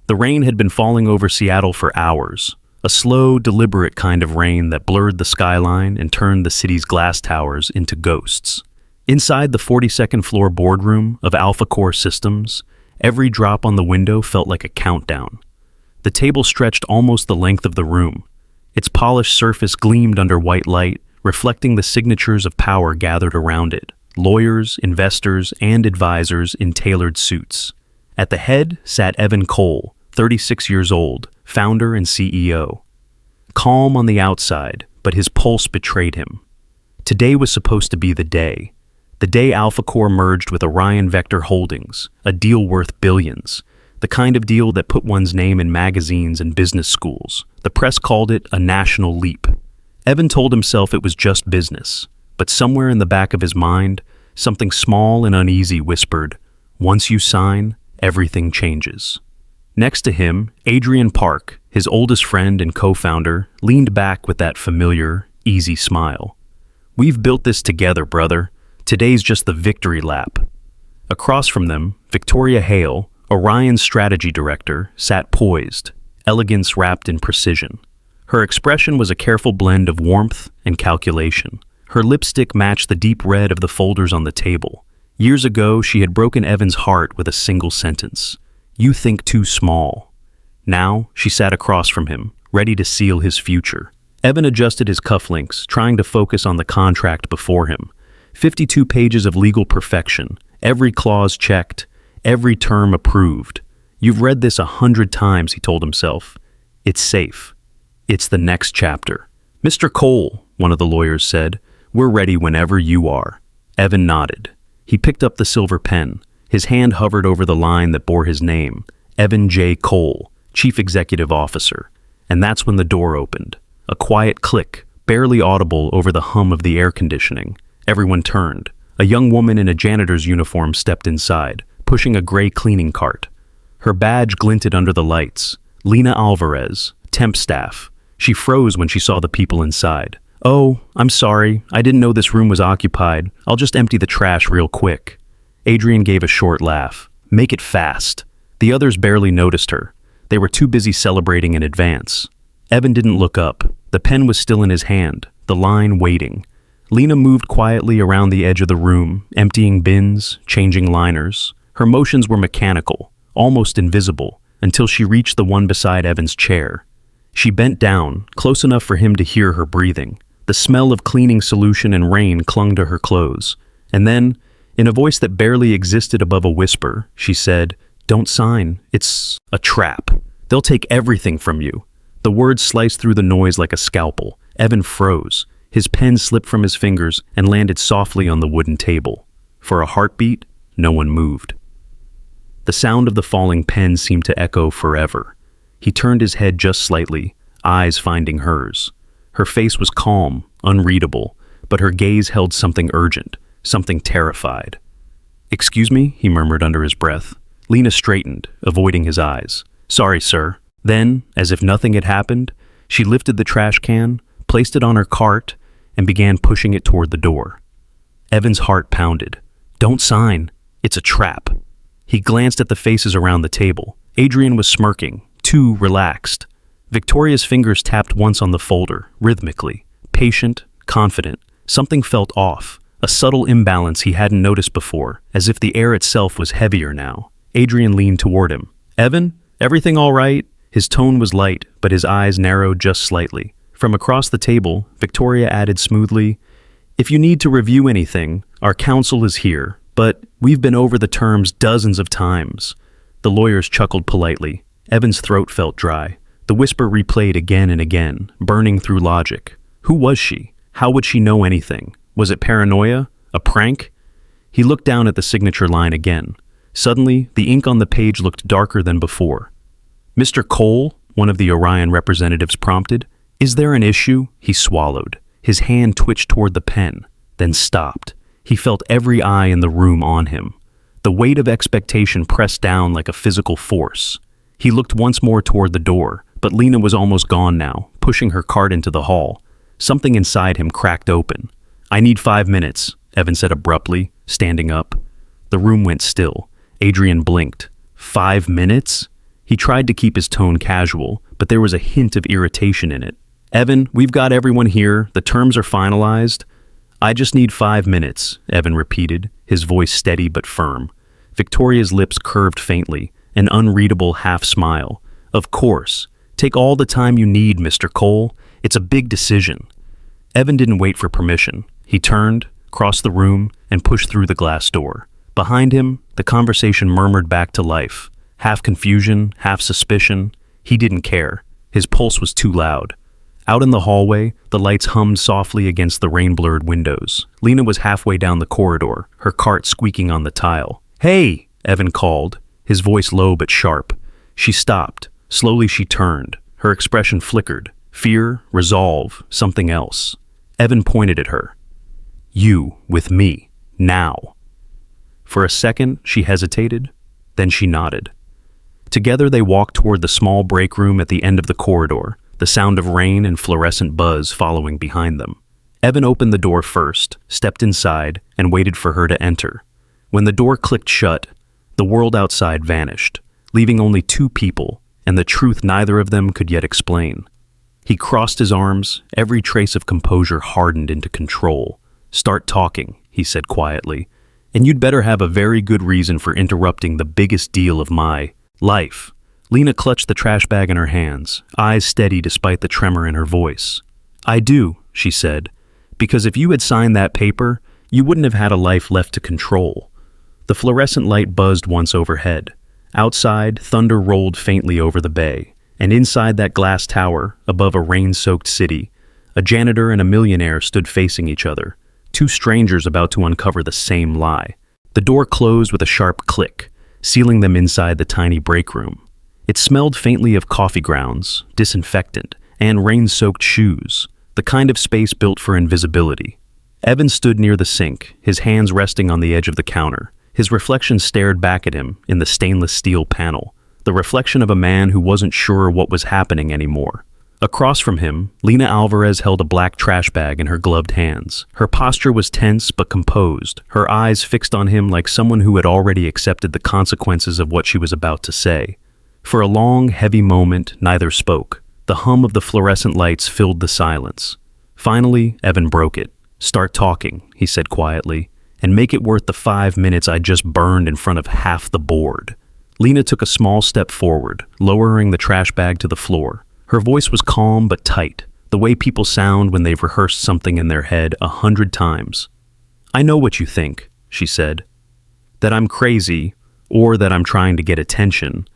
The rain had been falling over Seattle for hours, a slow, deliberate kind of rain that blurred the skyline and turned the city's glass towers into ghosts. Inside the 42nd floor boardroom of Alpha Core Systems, every drop on the window felt like a countdown. The table stretched almost the length of the room. Its polished surface gleamed under white light, reflecting the signatures of power gathered around it: lawyers, investors, and advisors in tailored suits. At the head sat Evan Cole, 36 years old, founder and CEO. Calm on the outside, but his pulse betrayed him. Today was supposed to be the day Alpha Core merged with Orion Vector Holdings, a deal worth billions, the kind of deal that put one's name in magazines and business schools. The press called it a national leap. Evan told himself it was just business, but somewhere in the back of his mind, something small and uneasy whispered, "Once you sign, everything changes." Next to him, Adrian Park, his oldest friend and co-founder, leaned back with that familiar, easy smile. "We've built this together, brother. Today's just the victory lap." Across from them, Victoria Hale, Orion's strategy director, sat poised, elegance wrapped in precision. Her expression was a careful blend of warmth and calculation. Her lipstick matched the deep red of the folders on the table. Years ago, she had broken Evan's heart with a single sentence: "You think too small." Now, she sat across from him, ready to seal his future. Evan adjusted his cufflinks, trying to focus on the contract before him. 52 pages of legal perfection, every clause checked, every term approved. "You've read this 100 times, he told himself. "It's safe. It's the next chapter." "Mr. Cole," one of the lawyers said, "we're ready whenever you are." Evan nodded. He picked up the silver pen. His hand hovered over the line that bore his name, Evan J. Cole, Chief Executive Officer. And that's when the door opened. A quiet click, barely audible over the hum of the air conditioning. Everyone turned. A young woman in a janitor's uniform stepped inside, pushing a gray cleaning cart. Her badge glinted under the lights. Lena Alvarez, temp staff. She froze when she saw the people inside. "Oh, I'm sorry. I didn't know this room was occupied. I'll just empty the trash real quick." Adrian gave a short laugh. "Make it fast." The others barely noticed her. They were too busy celebrating in advance. Evan didn't look up. The pen was still in his hand, the line waiting. Lena moved quietly around the edge of the room, emptying bins, changing liners. Her motions were mechanical, almost invisible, until she reached the one beside Evan's chair. She bent down, close enough for him to hear her breathing. The smell of cleaning solution and rain clung to her clothes. And then, in a voice that barely existed above a whisper, she said, "Don't sign. It's a trap. They'll take everything from you." The words sliced through the noise like a scalpel. Evan froze. His pen slipped from his fingers and landed softly on the wooden table. For a heartbeat, no one moved. The sound of the falling pen seemed to echo forever. He turned his head just slightly, eyes finding hers. Her face was calm, unreadable, but her gaze held something urgent, something terrified. "Excuse me," he murmured under his breath. Lena straightened, avoiding his eyes. "Sorry, sir." Then, as if nothing had happened, she lifted the trash can, placed it on her cart, and began pushing it toward the door. Evan's heart pounded. "Don't sign. It's a trap." He glanced at the faces around the table. Adrian was smirking, too relaxed. Victoria's fingers tapped once on the folder, rhythmically. Patient, confident. Something felt off, a subtle imbalance he hadn't noticed before, as if the air itself was heavier now. Adrian leaned toward him. "Evan, everything all right?" His tone was light, but his eyes narrowed just slightly. From across the table, Victoria added smoothly, "If you need to review anything, our counsel is here, but we've been over the terms dozens of times." The lawyers chuckled politely. Evan's throat felt dry. The whisper replayed again and again, burning through logic. Who was she? How would she know anything? Was it paranoia? A prank? He looked down at the signature line again. Suddenly, the ink on the page looked darker than before. "Mr. Cole," one of the Orion representatives prompted. "Is there an issue?" He swallowed. His hand twitched toward the pen, then stopped. He felt every eye in the room on him. The weight of expectation pressed down like a physical force. He looked once more toward the door, but Lena was almost gone now, pushing her cart into the hall. Something inside him cracked open. "I need 5 minutes," Evan said abruptly, standing up. The room went still. Adrian blinked. 5 minutes? He tried to keep his tone casual, but there was a hint of irritation in it. "Evan, we've got everyone here. The terms are finalized." "I just need 5 minutes," Evan repeated, his voice steady but firm. Victoria's lips curved faintly, an unreadable half-smile. "Of course. Take all the time you need, Mr. Cole. It's a big decision." Evan didn't wait for permission. He turned, crossed the room, and pushed through the glass door. Behind him, the conversation murmured back to life. Half confusion, half suspicion. He didn't care. His pulse was too loud. Out in the hallway, the lights hummed softly against the rain-blurred windows. Lena was halfway down the corridor, her cart squeaking on the tile. "Hey!" Evan called, his voice low but sharp. She stopped. Slowly she turned. Her expression flickered. Fear, resolve, something else. Evan pointed at her. "You, with me, now." For a second, she hesitated. Then she nodded. Together they walked toward the small break room at the end of the corridor, the sound of rain and fluorescent buzz following behind them. Evan opened the door first, stepped inside, and waited for her to enter. When the door clicked shut, the world outside vanished, leaving only two people, and the truth neither of them could yet explain. He crossed his arms, every trace of composure hardened into control. "Start talking," he said quietly, "and you'd better have a very good reason for interrupting the biggest deal of my life." Lena clutched the trash bag in her hands, eyes steady despite the tremor in her voice. "I do," she said, "because if you had signed that paper, you wouldn't have had a life left to control." The fluorescent light buzzed once overhead. Outside, thunder rolled faintly over the bay, and inside that glass tower, above a rain-soaked city, a janitor and a millionaire stood facing each other, two strangers about to uncover the same lie. The door closed with a sharp click, sealing them inside the tiny break room. It smelled faintly of coffee grounds, disinfectant, and rain-soaked shoes, the kind of space built for invisibility. Evan stood near the sink, his hands resting on the edge of the counter. His reflection stared back at him in the stainless steel panel, the reflection of a man who wasn't sure what was happening anymore. Across from him, Lena Alvarez held a black trash bag in her gloved hands. Her posture was tense but composed, her eyes fixed on him like someone who had already accepted the consequences of what she was about to say. For a long, heavy moment, neither spoke. The hum of the fluorescent lights filled the silence. Finally, Evan broke it. "Start talking," he said quietly, "and make it worth the 5 minutes I just burned in front of half the board." Lena took a small step forward, lowering the trash bag to the floor. Her voice was calm but tight, the way people sound when they've rehearsed something in their head 100 times. "I know what you think," she said. "That I'm crazy, or that I'm trying to get attention.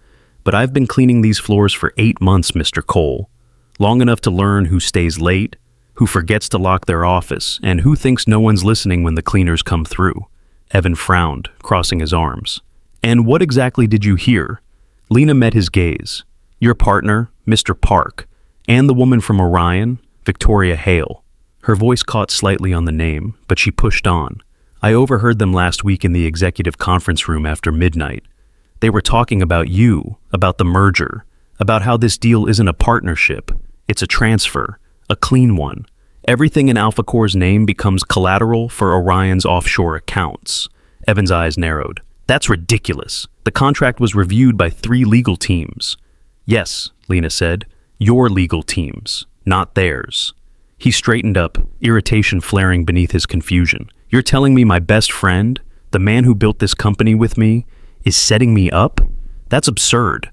But I've been cleaning these floors for 8 months, Mr. Cole. Long enough to learn who stays late, who forgets to lock their office, and who thinks no one's listening when the cleaners come through." Evan frowned, crossing his arms. "And what exactly did you hear?" Lena met his gaze. "Your partner, Mr. Park, and the woman from Orion, Victoria Hale." Her voice caught slightly on the name, but she pushed on. "I overheard them last week in the executive conference room after midnight. They were talking about you, about the merger, about how this deal isn't a partnership, it's a transfer, a clean one. Everything in Alpha Core's name becomes collateral for Orion's offshore accounts." Evan's eyes narrowed. "That's ridiculous. The contract was reviewed by 3 legal teams." "Yes," Lena said, "your legal teams, not theirs." He straightened up, irritation flaring beneath his confusion. "You're telling me my best friend, the man who built this company with me, is setting me up? That's absurd."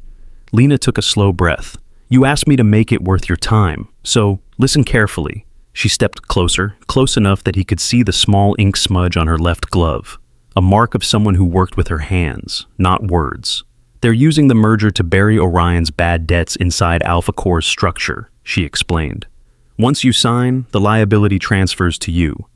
Lena took a slow breath. "You asked me to make it worth your time, so listen carefully." She stepped closer, close enough that he could see the small ink smudge on her left glove, a mark of someone who worked with her hands, not words. "They're using the merger to bury Orion's bad debts inside Alpha Core's structure," she explained. "Once you sign, the liability transfers to you.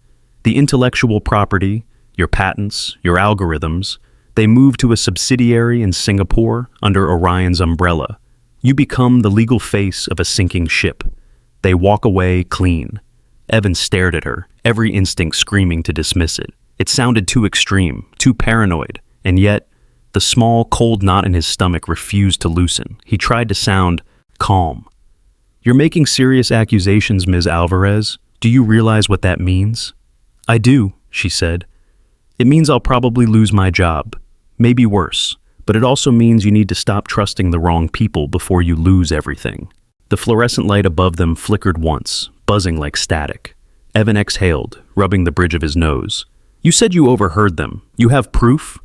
The intellectual property, your patents, your algorithms, they move to a subsidiary in Singapore under Orion's umbrella. You become the legal face of a sinking ship. They walk away clean." Evan stared at her, every instinct screaming to dismiss it. It sounded too extreme, too paranoid, and yet, the small, cold knot in his stomach refused to loosen. He tried to sound calm. "You're making serious accusations, Ms. Alvarez. Do you realize what that means?" "I do," she said. "It means I'll probably lose my job. Maybe worse, but it also means you need to stop trusting the wrong people before you lose everything. The fluorescent light above them flickered once, buzzing like static. Evan exhaled, rubbing the bridge of his nose. You said you overheard them. You have proof?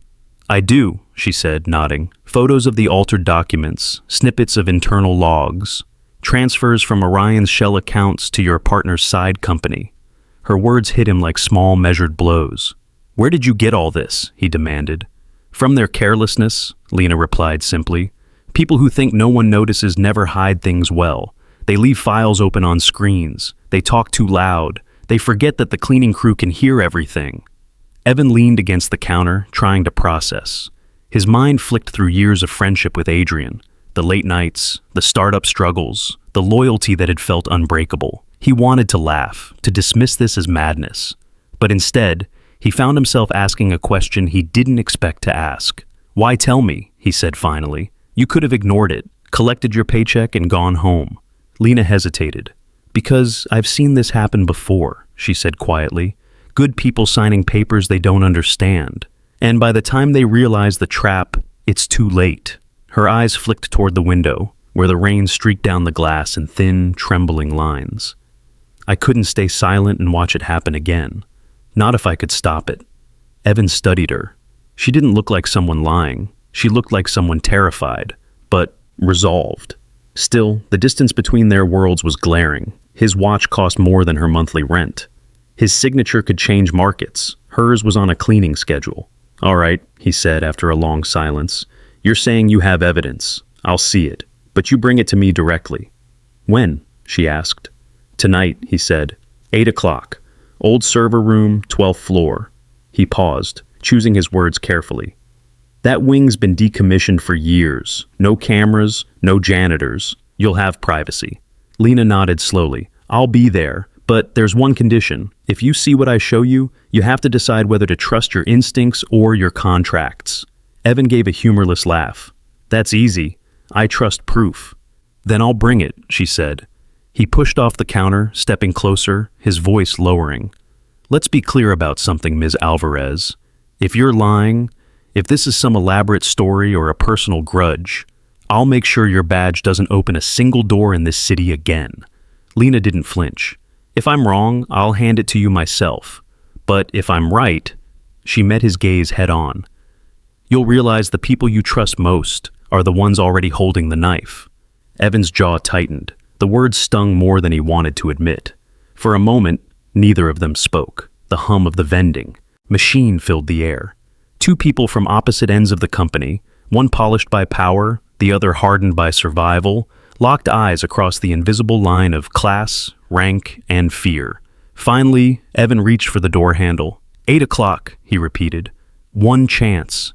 I do, she said, nodding. Photos of the altered documents, snippets of internal logs, transfers from Orion's shell accounts to your partner's side company. Her words hit him like small, measured blows. Where did you get all this? He demanded. From their carelessness, Lena replied simply. People who think no one notices never hide things well. They leave files open on screens. They talk too loud. They forget that the cleaning crew can hear everything. Evan leaned against the counter, trying to process. His mind flicked through years of friendship with Adrian, the late nights, the startup struggles, the loyalty that had felt unbreakable. He wanted to laugh, to dismiss this as madness. But instead, he found himself asking a question he didn't expect to ask. Why tell me? He said finally. You could have ignored it, collected your paycheck and gone home. Lena hesitated. Because I've seen this happen before, she said quietly. Good people signing papers they don't understand. And by the time they realize the trap, it's too late. Her eyes flicked toward the window, where the rain streaked down the glass in thin, trembling lines. I couldn't stay silent and watch it happen again. Not if I could stop it. Evan studied her. She didn't look like someone lying. She looked like someone terrified, but resolved. Still, the distance between their worlds was glaring. His watch cost more than her monthly rent. His signature could change markets. Hers was on a cleaning schedule. All right, he said after a long silence. You're saying you have evidence. I'll see it. But you bring it to me directly. When? She asked. Tonight, he said. 8 o'clock. Old server room, 12th floor. He paused, choosing his words carefully. That wing's been decommissioned for years. No cameras, no janitors. You'll have privacy. Lena nodded slowly. I'll be there, but there's one condition. If you see what I show you, you have to decide whether to trust your instincts or your contracts. Evan gave a humorless laugh. That's easy. I trust proof. Then I'll bring it, she said. He pushed off the counter, stepping closer, his voice lowering. Let's be clear about something, Ms. Alvarez. If you're lying, if this is some elaborate story or a personal grudge, I'll make sure your badge doesn't open a single door in this city again. Lena didn't flinch. If I'm wrong, I'll hand it to you myself. But if I'm right, she met his gaze head on. You'll realize the people you trust most are the ones already holding the knife. Evan's jaw tightened. The words stung more than he wanted to admit. For a moment, neither of them spoke. The hum of the vending machine filled the air. Two people from opposite ends of the company, one polished by power, the other hardened by survival, locked eyes across the invisible line of class, rank, and fear. Finally, Evan reached for the door handle. 8 o'clock, he repeated. One chance,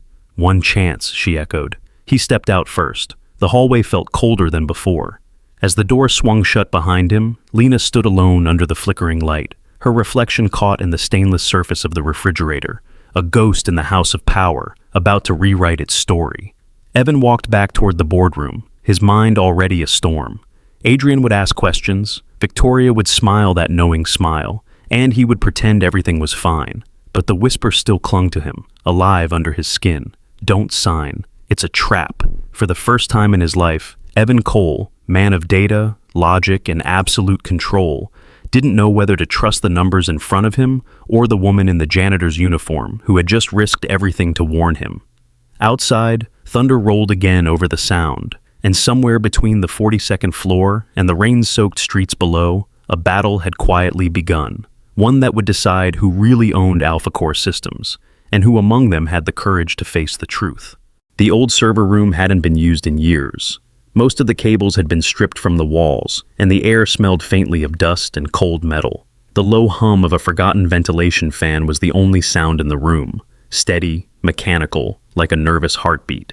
she echoed. He stepped out first. The hallway felt colder than before. As the door swung shut behind him, Lena stood alone under the flickering light, her reflection caught in the stainless surface of the refrigerator, a ghost in the house of power, about to rewrite its story. Evan walked back toward the boardroom, his mind already a storm. Adrian would ask questions, Victoria would smile that knowing smile, and he would pretend everything was fine. But the whisper still clung to him, alive under his skin. Don't sign. It's a trap. For the first time in his life, Evan Cole, man of data, logic, and absolute control, didn't know whether to trust the numbers in front of him or the woman in the janitor's uniform who had just risked everything to warn him. Outside, thunder rolled again over the sound, and somewhere between the 42nd floor and the rain-soaked streets below, a battle had quietly begun, one that would decide who really owned Alpha Core Systems, and who among them had the courage to face the truth. The old server room hadn't been used in years. Most of the cables had been stripped from the walls, and the air smelled faintly of dust and cold metal. The low hum of a forgotten ventilation fan was the only sound in the room, steady, mechanical, like a nervous heartbeat.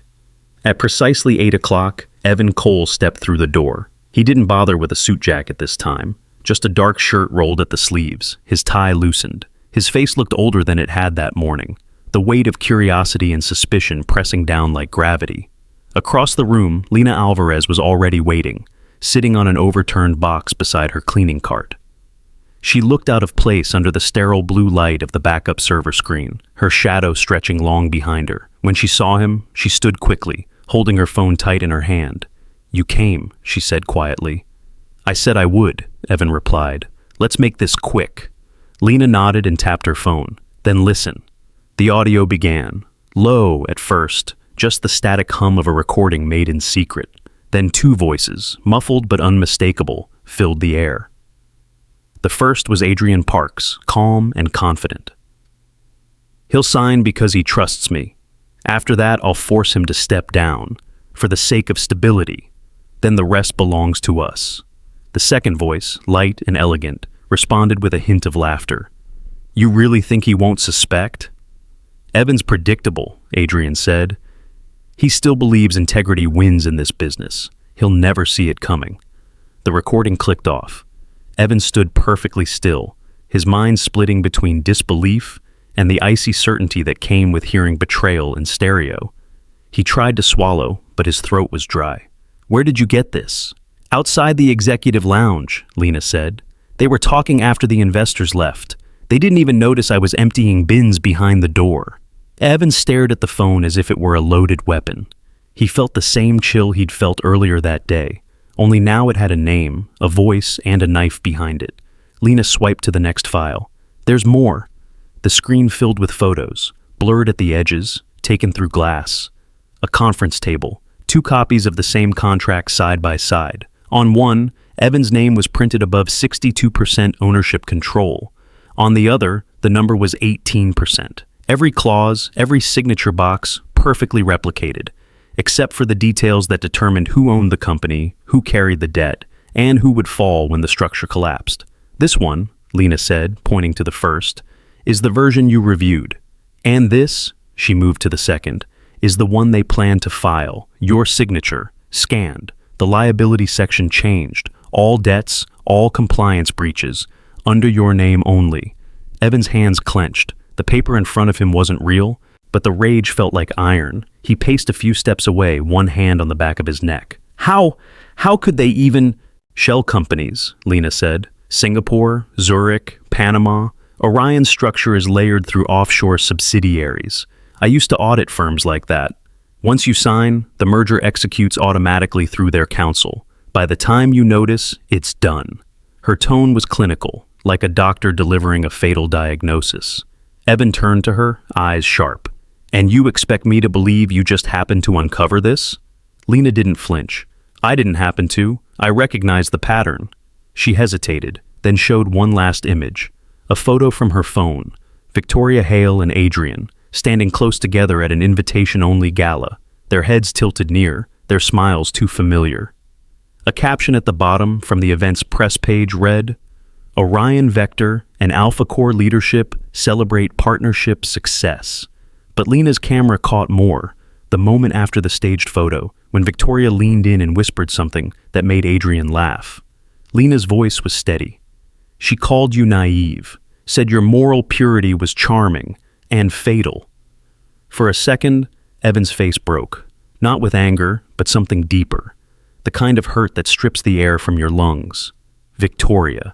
At precisely 8 o'clock, Evan Cole stepped through the door. He didn't bother with a suit jacket this time, just a dark shirt rolled at the sleeves, his tie loosened. His face looked older than it had that morning, the weight of curiosity and suspicion pressing down like gravity. Across the room, Lena Alvarez was already waiting, sitting on an overturned box beside her cleaning cart. She looked out of place under the sterile blue light of the backup server screen, her shadow stretching long behind her. When she saw him, she stood quickly, holding her phone tight in her hand. "You came," she said quietly. "I said I would," Evan replied. "Let's make this quick." Lena nodded and tapped her phone. "Then listen." The audio began. Low at first, just the static hum of a recording made in secret. Then two voices, muffled but unmistakable, filled the air. The first was Adrian Parks, calm and confident. "He'll sign because he trusts me. After that, I'll force him to step down, for the sake of stability. Then the rest belongs to us." The second voice, light and elegant, responded with a hint of laughter. "You really think he won't suspect?" "Evan's predictable," Adrian said. "He still believes integrity wins in this business. He'll never see it coming." The recording clicked off. Evan stood perfectly still, his mind splitting between disbelief and the icy certainty that came with hearing betrayal in stereo. He tried to swallow, but his throat was dry. "Where did you get this?" "Outside the executive lounge," Lena said. "They were talking after the investors left. They didn't even notice I was emptying bins behind the door." Evan stared at the phone as if it were a loaded weapon. He felt the same chill he'd felt earlier that day, only now it had a name, a voice, and a knife behind it. Lena swiped to the next file. "There's more." The screen filled with photos, blurred at the edges, taken through glass. A conference table, two copies of the same contract side by side. On one, Evan's name was printed above 62% ownership control. On the other, the number was 18%. Every clause, every signature box, perfectly replicated, except for the details that determined who owned the company, who carried the debt, and who would fall when the structure collapsed. "This one," Lena said, pointing to the first, "is the version you reviewed. And this," she moved to the second, "is the one they plan to file, your signature, scanned. The liability section changed. All debts, all compliance breaches, under your name only." Evan's hands clenched. The paper in front of him wasn't real, but the rage felt like iron. He paced a few steps away, one hand on the back of his neck. How could they even— "Shell companies," Lena said. "Singapore, Zurich, Panama. Orion's structure is layered through offshore subsidiaries. I used to audit firms like that. Once you sign, the merger executes automatically through their counsel. By the time you notice, it's done." Her tone was clinical, like a doctor delivering a fatal diagnosis. Evan turned to her, eyes sharp. "And you expect me to believe you just happened to uncover this?" Lena didn't flinch. "I didn't happen to. I recognized the pattern." She hesitated, then showed one last image. A photo from her phone. Victoria Hale and Adrian, standing close together at an invitation-only gala, their heads tilted near, their smiles too familiar. A caption at the bottom from the event's press page read, "Orion Vector and Alpha Core leadership celebrate partnership success." But Lena's camera caught more, the moment after the staged photo, when Victoria leaned in and whispered something that made Adrian laugh. Lena's voice was steady. "She called you naive, said your moral purity was charming and fatal." For a second, Evan's face broke, not with anger, but something deeper, the kind of hurt that strips the air from your lungs. Victoria.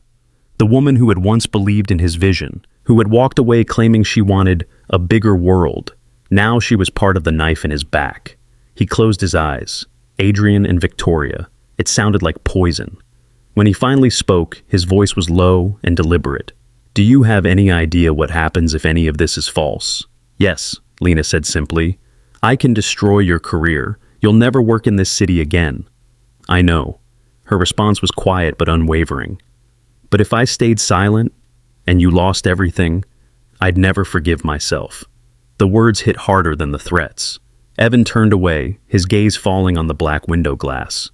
The woman who had once believed in his vision, who had walked away claiming she wanted a bigger world. Now she was part of the knife in his back. He closed his eyes. Adrian and Victoria. It sounded like poison. When he finally spoke, his voice was low and deliberate. "Do you have any idea what happens if any of this is false?" "Yes," Lena said simply. "I can destroy your career. You'll never work in this city again." "I know." Her response was quiet but unwavering. "But if I stayed silent, and you lost everything, I'd never forgive myself." The words hit harder than the threats. Evan turned away, his gaze falling on the black window glass.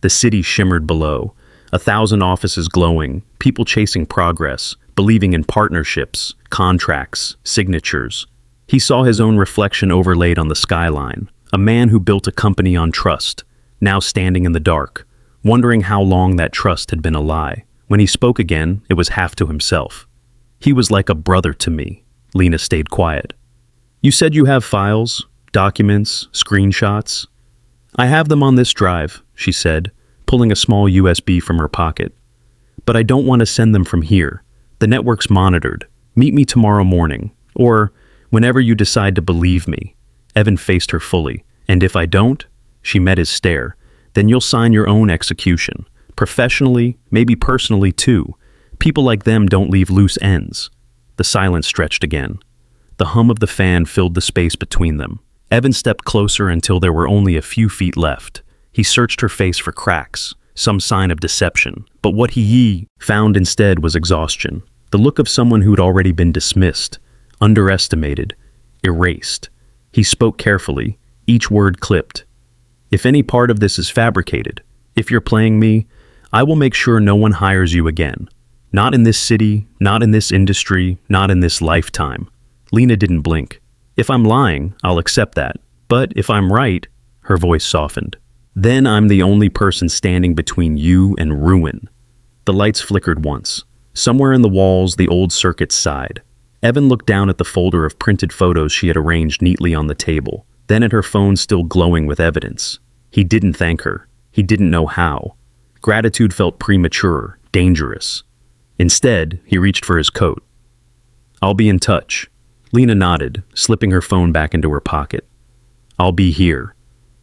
The city shimmered below, 1,000 offices glowing, people chasing progress, believing in partnerships, contracts, signatures. He saw his own reflection overlaid on the skyline, a man who built a company on trust, now standing in the dark, wondering how long that trust had been a lie. When he spoke again, it was half to himself. "He was like a brother to me." Lena stayed quiet. "You said you have files, documents, screenshots." "I have them on this drive," she said, pulling a small USB from her pocket. "But I don't want to send them from here. The network's monitored. Meet me tomorrow morning, or whenever you decide to believe me." Evan faced her fully. "And if I don't?" She met his stare. "Then you'll sign your own execution. Professionally, maybe personally too. People like them don't leave loose ends." The silence stretched again. The hum of the fan filled the space between them. Evan stepped closer until there were only a few feet left. He searched her face for cracks, some sign of deception, but what he found instead was exhaustion. The look of someone who'd already been dismissed, underestimated, erased. He spoke carefully, each word clipped. "If any part of this is fabricated, if you're playing me, I will make sure no one hires you again. Not in this city, not in this industry, not in this lifetime." Lena didn't blink. "If I'm lying, I'll accept that. But if I'm right," her voice softened, "then I'm the only person standing between you and ruin." The lights flickered once. Somewhere in the walls, the old circuits sighed. Evan looked down at the folder of printed photos she had arranged neatly on the table, then at her phone still glowing with evidence. He didn't thank her. He didn't know how. Gratitude felt premature, dangerous. Instead, he reached for his coat. "I'll be in touch." Lena nodded, slipping her phone back into her pocket. "I'll be here."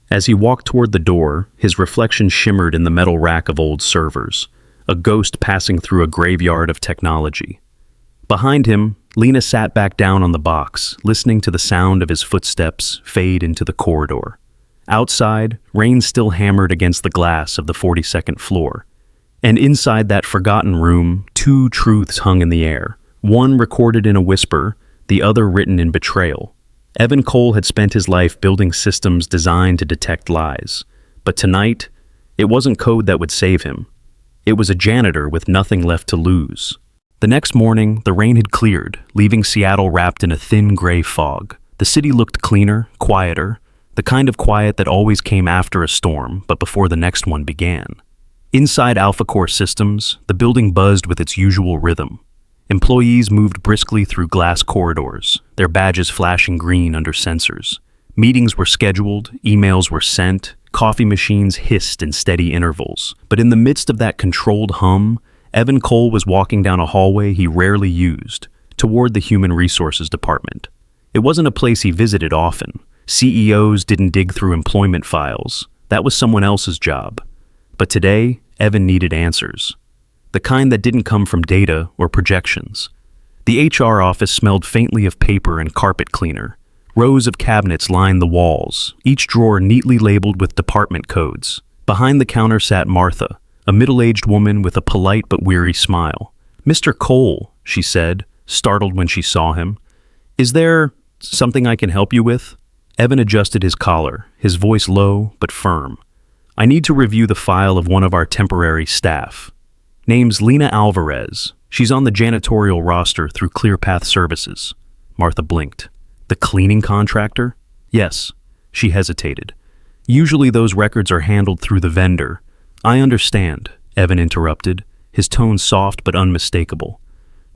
As he walked toward the door, his reflection shimmered in the metal rack of old servers, a ghost passing through a graveyard of technology. Behind him, Lena sat back down on the box, listening to the sound of his footsteps fade into the corridor. Outside, rain still hammered against the glass of the 42nd floor. And inside that forgotten room, two truths hung in the air, one recorded in a whisper, the other written in betrayal. Evan Cole had spent his life building systems designed to detect lies. But tonight, it wasn't code that would save him. It was a janitor with nothing left to lose. The next morning, the rain had cleared, leaving Seattle wrapped in a thin gray fog. The city looked cleaner, quieter, the kind of quiet that always came after a storm, but before the next one began. Inside Alpha Core Systems, the building buzzed with its usual rhythm. Employees moved briskly through glass corridors, their badges flashing green under sensors. Meetings were scheduled, emails were sent, coffee machines hissed in steady intervals. But in the midst of that controlled hum, Evan Cole was walking down a hallway he rarely used, toward the Human Resources Department. It wasn't a place he visited often. CEOs didn't dig through employment files. That was someone else's job. But today, Evan needed answers. The kind that didn't come from data or projections. The HR office smelled faintly of paper and carpet cleaner. Rows of cabinets lined the walls, each drawer neatly labeled with department codes. Behind the counter sat Martha, a middle-aged woman with a polite but weary smile. "Mr. Cole," she said, startled when she saw him. "Is there something I can help you with?" Evan adjusted his collar, his voice low but firm. "I need to review the file of one of our temporary staff. Name's Lena Alvarez. She's on the janitorial roster through ClearPath Services." Martha blinked. "The cleaning contractor?" "Yes." She hesitated. "Usually those records are handled through the vendor." "I understand," Evan interrupted, his tone soft but unmistakable.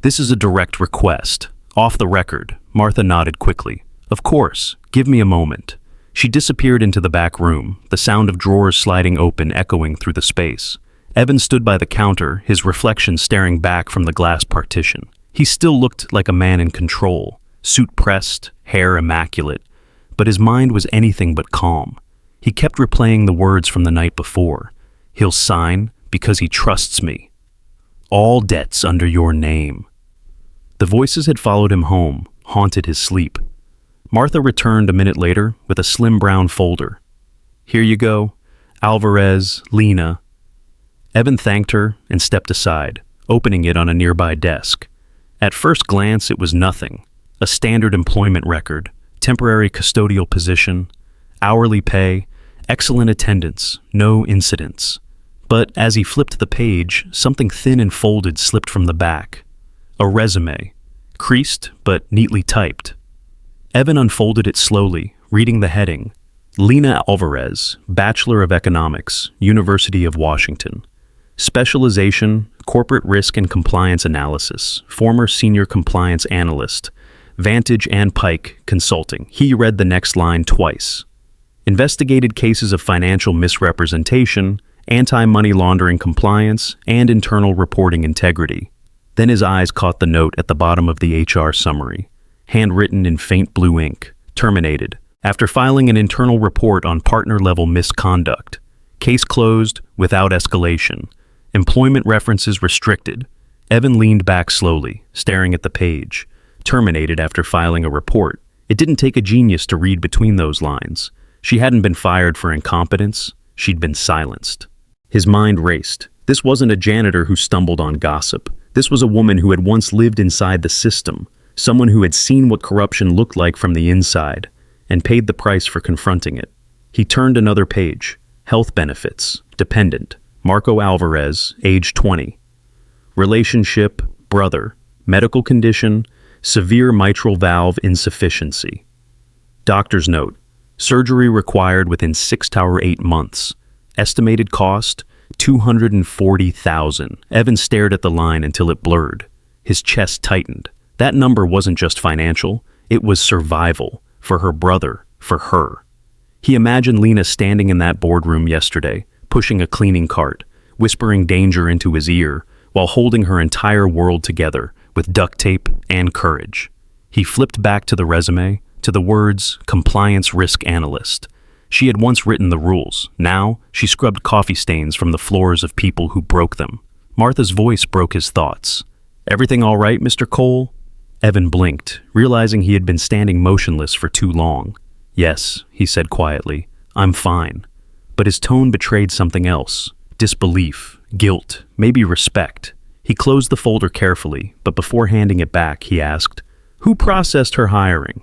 "This is a direct request. Off the record." Martha nodded quickly. "Of course. Give me a moment." She disappeared into the back room, the sound of drawers sliding open echoing through the space. Evan stood by the counter, his reflection staring back from the glass partition. He still looked like a man in control, suit pressed, hair immaculate, but his mind was anything but calm. He kept replaying the words from the night before. "He'll sign because he trusts me. All debts under your name." The voices had followed him home, haunted his sleep. Martha returned a minute later with a slim brown folder. "Here you go. Alvarez, Lena." Evan thanked her and stepped aside, opening it on a nearby desk. At first glance, it was nothing. A standard employment record, temporary custodial position, hourly pay, excellent attendance, no incidents. But as he flipped the page, something thin and folded slipped from the back. A resume, creased but neatly typed. Evan unfolded it slowly, reading the heading. Lena Alvarez, Bachelor of Economics, University of Washington. Specialization, Corporate Risk and Compliance Analysis, former Senior Compliance Analyst, Vantage and Pike Consulting. He read the next line twice. Investigated cases of financial misrepresentation, anti-money laundering compliance, and internal reporting integrity. Then his eyes caught the note at the bottom of the HR summary, handwritten in faint blue ink. Terminated. After filing an internal report on partner-level misconduct. Case closed without escalation. Employment references restricted. Evan leaned back slowly, staring at the page. Terminated after filing a report. It didn't take a genius to read between those lines. She hadn't been fired for incompetence. She'd been silenced. His mind raced. This wasn't a janitor who stumbled on gossip. This was a woman who had once lived inside the system. Someone who had seen what corruption looked like from the inside and paid the price for confronting it. He turned another page. Health benefits. Dependent. Marco Alvarez, age 20. Relationship, brother. Medical condition, severe mitral valve insufficiency. Doctor's note. Surgery required within 6 to 8 months. Estimated cost, $240,000. Evan stared at the line until it blurred. His chest tightened. That number wasn't just financial, it was survival. For her brother, for her. He imagined Lena standing in that boardroom yesterday, pushing a cleaning cart, whispering danger into his ear, while holding her entire world together with duct tape and courage. He flipped back to the resume, to the words, compliance risk analyst. She had once written the rules. Now, she scrubbed coffee stains from the floors of people who broke them. Martha's voice broke his thoughts. Everything all right, Mr. Cole? Evan blinked, realizing he had been standing motionless for too long. Yes, he said quietly, I'm fine. But his tone betrayed something else. Disbelief, guilt, maybe respect. He closed the folder carefully, but before handing it back, he asked, Who processed her hiring?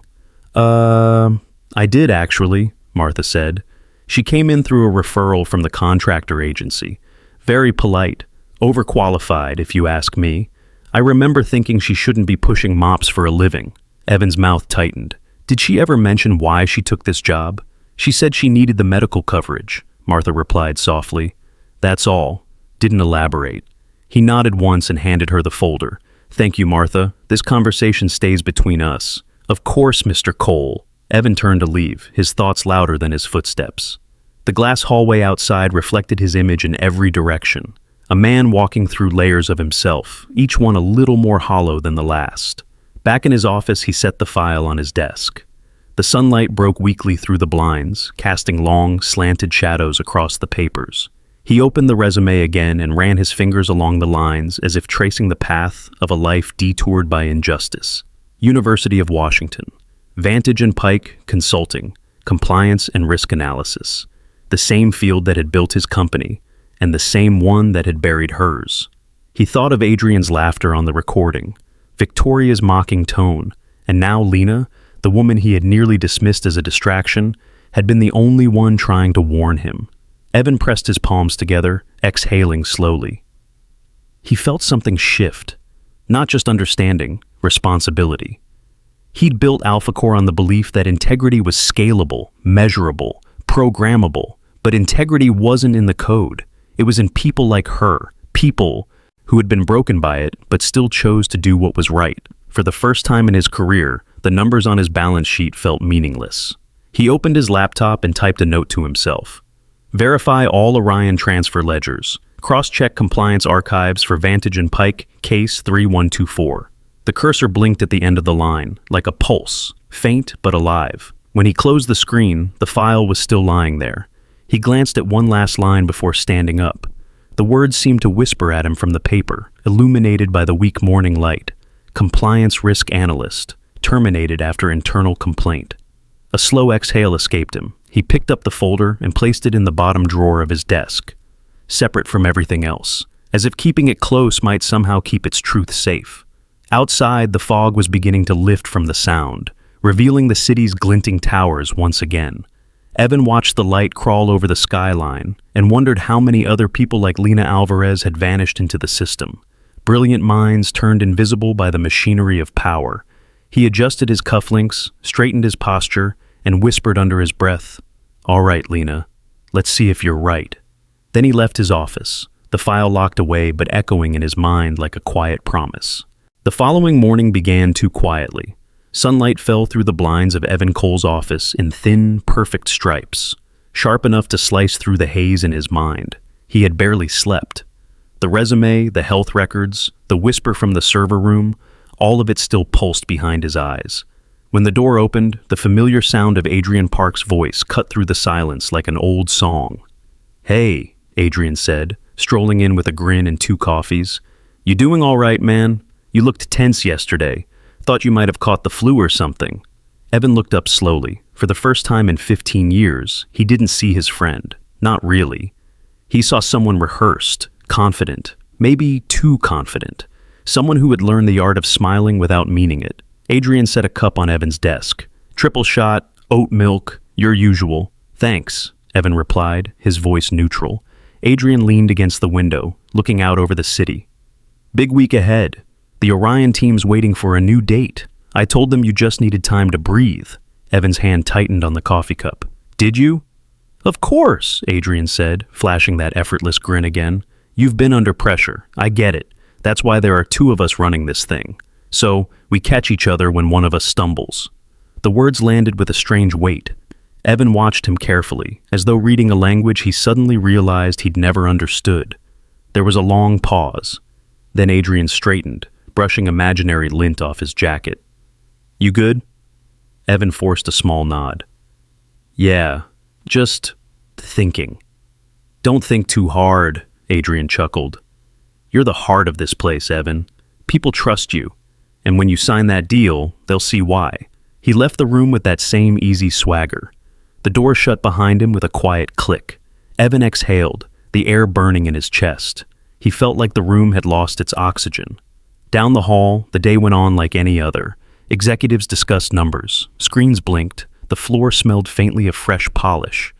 I did actually, Martha said. She came in through a referral from the contractor agency. Very polite, overqualified if you ask me. I remember thinking she shouldn't be pushing mops for a living. Evan's mouth tightened. Did she ever mention why she took this job? She said she needed the medical coverage, Martha replied softly. That's all. Didn't elaborate. He nodded once and handed her the folder. Thank you, Martha. This conversation stays between us. Of course, Mr. Cole. Evan turned to leave, his thoughts louder than his footsteps. The glass hallway outside reflected his image in every direction. A man walking through layers of himself, each one a little more hollow than the last. Back in his office, he set the file on his desk. The sunlight broke weakly through the blinds, casting long, slanted shadows across the papers. He opened the resume again and ran his fingers along the lines as if tracing the path of a life detoured by injustice. University of Washington. Vantage and Pike Consulting, Compliance and Risk Analysis. The same field that had built his company, and the same one that had buried hers. He thought of Adrian's laughter on the recording, Victoria's mocking tone, and now Lena, the woman he had nearly dismissed as a distraction, had been the only one trying to warn him. Evan pressed his palms together, exhaling slowly. He felt something shift, not just understanding, responsibility. He'd built AlphaCore on the belief that integrity was scalable, measurable, programmable, but integrity wasn't in the code. It was in people like her, people who had been broken by it but still chose to do what was right. For the first time in his career, the numbers on his balance sheet felt meaningless. He opened his laptop and typed a note to himself. Verify all Orion transfer ledgers. Cross-check compliance archives for Vantage and Pike, case 3124. The cursor blinked at the end of the line, like a pulse, faint but alive. When he closed the screen, the file was still lying there. He glanced at one last line before standing up. The words seemed to whisper at him from the paper, illuminated by the weak morning light. Compliance risk analyst, terminated after internal complaint. A slow exhale escaped him. He picked up the folder and placed it in the bottom drawer of his desk, separate from everything else, as if keeping it close might somehow keep its truth safe. Outside, the fog was beginning to lift from the sound, revealing the city's glinting towers once again. Evan watched the light crawl over the skyline and wondered how many other people like Lena Alvarez had vanished into the system. Brilliant minds turned invisible by the machinery of power. He adjusted his cufflinks, straightened his posture, and whispered under his breath, All right, Lena, let's see if you're right. Then he left his office, the file locked away but echoing in his mind like a quiet promise. The following morning began too quietly. Sunlight fell through the blinds of Evan Cole's office in thin, perfect stripes, sharp enough to slice through the haze in his mind. He had barely slept. The resume, the health records, the whisper from the server room, all of it still pulsed behind his eyes. When the door opened, the familiar sound of Adrian Park's voice cut through the silence like an old song. "Hey," Adrian said, strolling in with a grin and 2 coffees. "You doing all right, man? You looked tense yesterday. Thought you might have caught the flu or something." Evan looked up slowly. For the first time in 15 years, he didn't see his friend. Not really. He saw someone rehearsed, confident, maybe too confident. Someone who had learned the art of smiling without meaning it. Adrian set a cup on Evan's desk. "Triple shot, oat milk, your usual." "Thanks," Evan replied, his voice neutral. Adrian leaned against the window, looking out over the city. "Big week ahead. The Orion team's waiting for a new date. I told them you just needed time to breathe." Evan's hand tightened on the coffee cup. "Did you?" "Of course," Adrian said, flashing that effortless grin again. "You've been under pressure. I get it. That's why there are 2 of us running this thing. So, we catch each other when one of us stumbles." The words landed with a strange weight. Evan watched him carefully, as though reading a language he suddenly realized he'd never understood. There was a long pause. Then Adrian straightened, brushing imaginary lint off his jacket. "You good?" Evan forced a small nod. "Yeah, just thinking." "Don't think too hard," Adrian chuckled. "You're the heart of this place, Evan. People trust you. And when you sign that deal, they'll see why." He left the room with that same easy swagger. The door shut behind him with a quiet click. Evan exhaled, the air burning in his chest. He felt like the room had lost its oxygen. Down the hall, the day went on like any other. Executives discussed numbers. Screens blinked. The floor smelled faintly of fresh polish.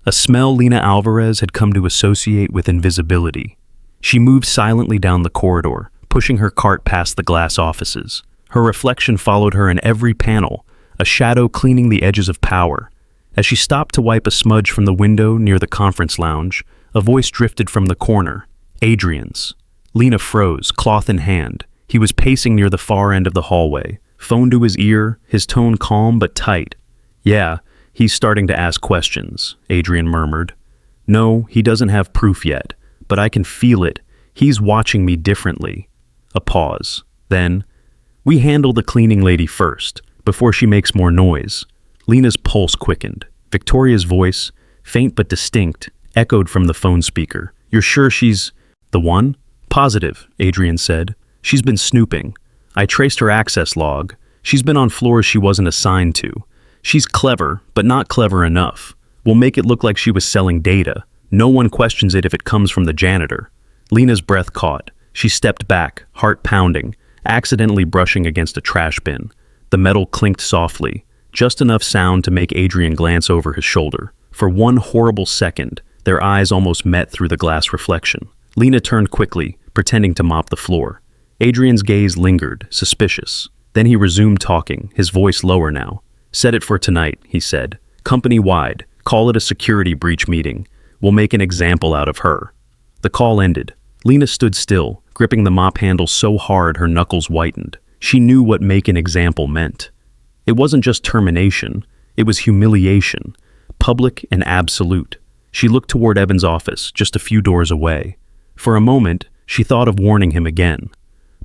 A smell Lena Alvarez had come to associate with invisibility. She moved silently down the corridor, pushing her cart past the glass offices. Her reflection followed her in every panel, a shadow cleaning the edges of power. As she stopped to wipe a smudge from the window near the conference lounge, a voice drifted from the corner. Adrian's. Lena froze, cloth in hand. He was pacing near the far end of the hallway, phone to his ear, his tone calm but tight. "Yeah, he's starting to ask questions," Adrian murmured. "No, he doesn't have proof yet, but I can feel it. He's watching me differently." A pause. Then, "We handle the cleaning lady first, before she makes more noise." Lena's pulse quickened. Victoria's voice, faint but distinct, echoed from the phone speaker. "You're sure she's the one?" "Positive," Adrian said. "She's been snooping. I traced her access log. She's been on floors she wasn't assigned to. She's clever, but not clever enough. We'll make it look like she was selling data. No one questions it if it comes from the janitor." Lena's breath caught. She stepped back, heart pounding, accidentally brushing against a trash bin. The metal clinked softly, just enough sound to make Adrian glance over his shoulder. For one horrible second, their eyes almost met through the glass reflection. Lena turned quickly, pretending to mop the floor. Adrian's gaze lingered, suspicious. Then he resumed talking, his voice lower now. "Set it for tonight," he said. "Company-wide. Call it a security breach meeting. We'll make an example out of her." The call ended. Lena stood still, gripping the mop handle so hard her knuckles whitened. She knew what make an example meant. It wasn't just termination, it was humiliation, public and absolute. She looked toward Evan's office, just a few doors away. For a moment, she thought of warning him again.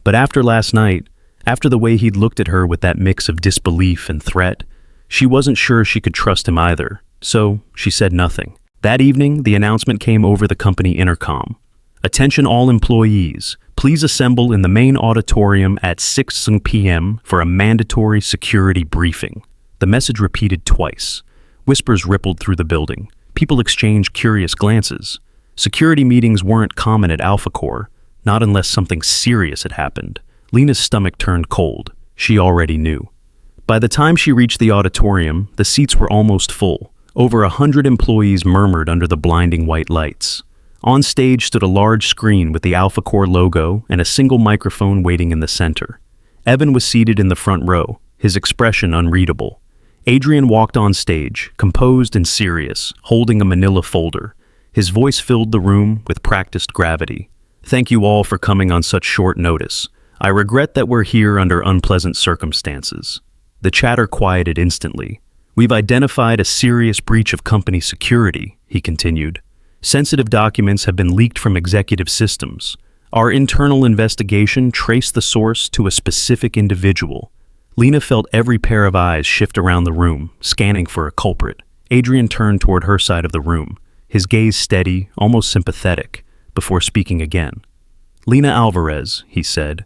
But after last night, after the way he'd looked at her with that mix of disbelief and threat, she wasn't sure she could trust him either, so she said nothing. That evening, the announcement came over the company intercom. "Attention all employees, please assemble in the main auditorium at 6 p.m. for a mandatory security briefing." The message repeated twice. Whispers rippled through the building. People exchanged curious glances. Security meetings weren't common at Alpha Corps, not unless something serious had happened. Lena's stomach turned cold. She already knew. By the time she reached the auditorium, the seats were almost full. Over 100 employees murmured under the blinding white lights. On stage stood a large screen with the Alpha Corps logo and a single microphone waiting in the center. Evan was seated in the front row, his expression unreadable. Adrian walked on stage, composed and serious, holding a manila folder. His voice filled the room with practiced gravity. "Thank you all for coming on such short notice. I regret that we're here under unpleasant circumstances." The chatter quieted instantly. "We've identified a serious breach of company security," he continued. "Sensitive documents have been leaked from executive systems. Our internal investigation traced the source to a specific individual. Lena felt every pair of eyes shift around the room, scanning for a culprit. Adrian turned toward her side of the room, his gaze steady, almost sympathetic, before speaking again. "Lena Alvarez," he said,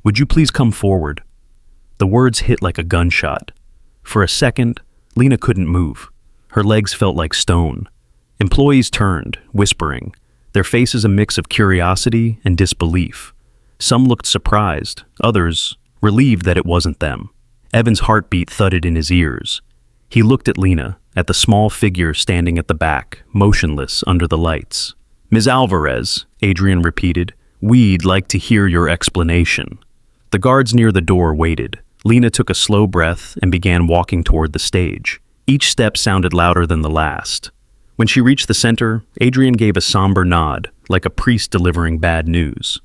"would you please come forward?" The words hit like a gunshot. For a second, Lena couldn't move. Her legs felt like stone. Employees turned, whispering, their faces a mix of curiosity and disbelief. Some looked surprised, others relieved that it wasn't them. Evan's heartbeat thudded in his ears. He looked at Lena, at the small figure standing at the back, motionless under the lights. "Ms. Alvarez," Adrian repeated, "we'd like to hear your explanation." The guards near the door waited. Lena took a slow breath and began walking toward the stage. Each step sounded louder than the last. When she reached the center, Adrian gave a somber nod, like a priest delivering bad news.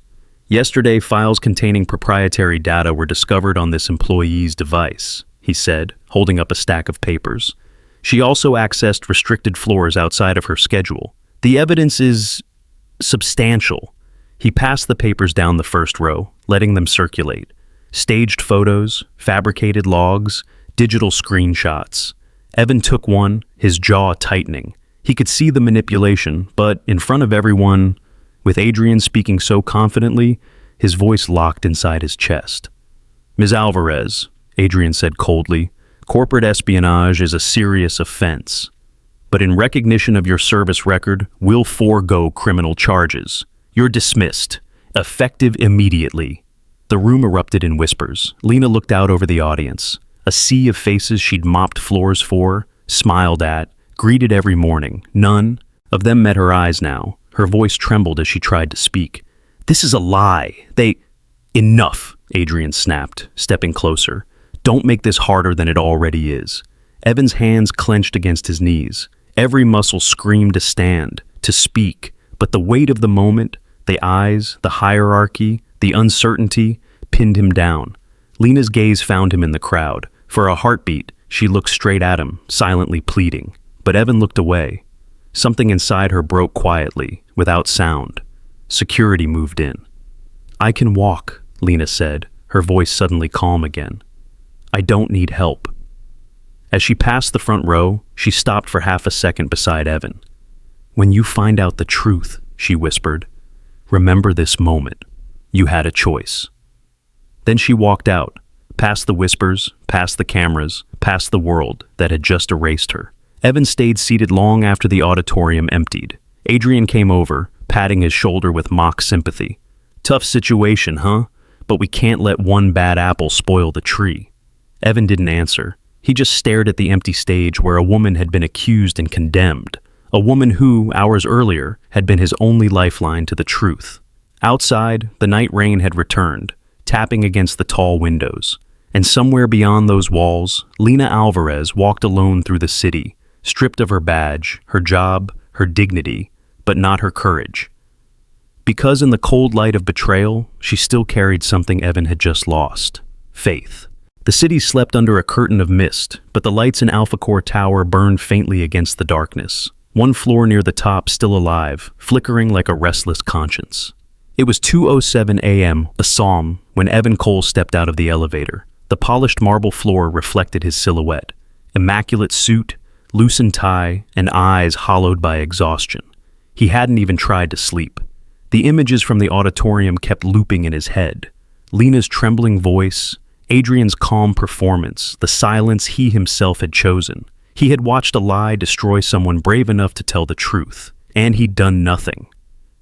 "Yesterday, files containing proprietary data were discovered on this employee's device," he said, holding up a stack of papers. "She also accessed restricted floors outside of her schedule. The evidence is substantial." He passed the papers down the first row, letting them circulate. Staged photos, fabricated logs, digital screenshots. Evan took one, his jaw tightening. He could see the manipulation, but in front of everyone, with Adrian speaking so confidently, his voice locked inside his chest. "Ms. Alvarez," Adrian said coldly, "corporate espionage is a serious offense. But in recognition of your service record, we'll forego criminal charges. You're dismissed, effective immediately." The room erupted in whispers. Lena looked out over the audience. A sea of faces she'd mopped floors for, smiled at, greeted every morning. None of them met her eyes now. Her voice trembled as she tried to speak. "This is a lie. Enough," Adrian snapped, stepping closer. "Don't make this harder than it already is." Evan's hands clenched against his knees. Every muscle screamed to stand, to speak, but the weight of the moment, the eyes, the hierarchy, the uncertainty, pinned him down. Lena's gaze found him in the crowd. For a heartbeat, she looked straight at him, silently pleading. But Evan looked away. Something inside her broke quietly, without sound. Security moved in. "I can walk," Lena said, her voice suddenly calm again. "I don't need help." As she passed the front row, she stopped for half a second beside Evan. "When you find out the truth," she whispered, "remember this moment. You had a choice." Then she walked out, past the whispers, past the cameras, past the world that had just erased her. Evan stayed seated long after the auditorium emptied. Adrian came over, patting his shoulder with mock sympathy. "Tough situation, huh? But we can't let one bad apple spoil the tree." Evan didn't answer. He just stared at the empty stage where a woman had been accused and condemned. A woman who, hours earlier, had been his only lifeline to the truth. Outside, the night rain had returned, tapping against the tall windows. And somewhere beyond those walls, Lena Alvarez walked alone through the city, stripped of her badge, her job, her dignity, but not her courage. Because in the cold light of betrayal, she still carried something Evan had just lost: faith. The city slept under a curtain of mist, but the lights in Alpha-Core Tower burned faintly against the darkness. One floor near the top still alive, flickering like a restless conscience. It was 2:07 a.m., a psalm, when Evan Cole stepped out of the elevator. The polished marble floor reflected his silhouette. Immaculate suit, loosened tie, and eyes hollowed by exhaustion. He hadn't even tried to sleep. The images from the auditorium kept looping in his head. Lena's trembling voice, Adrian's calm performance, the silence he himself had chosen. He had watched a lie destroy someone brave enough to tell the truth, and he'd done nothing.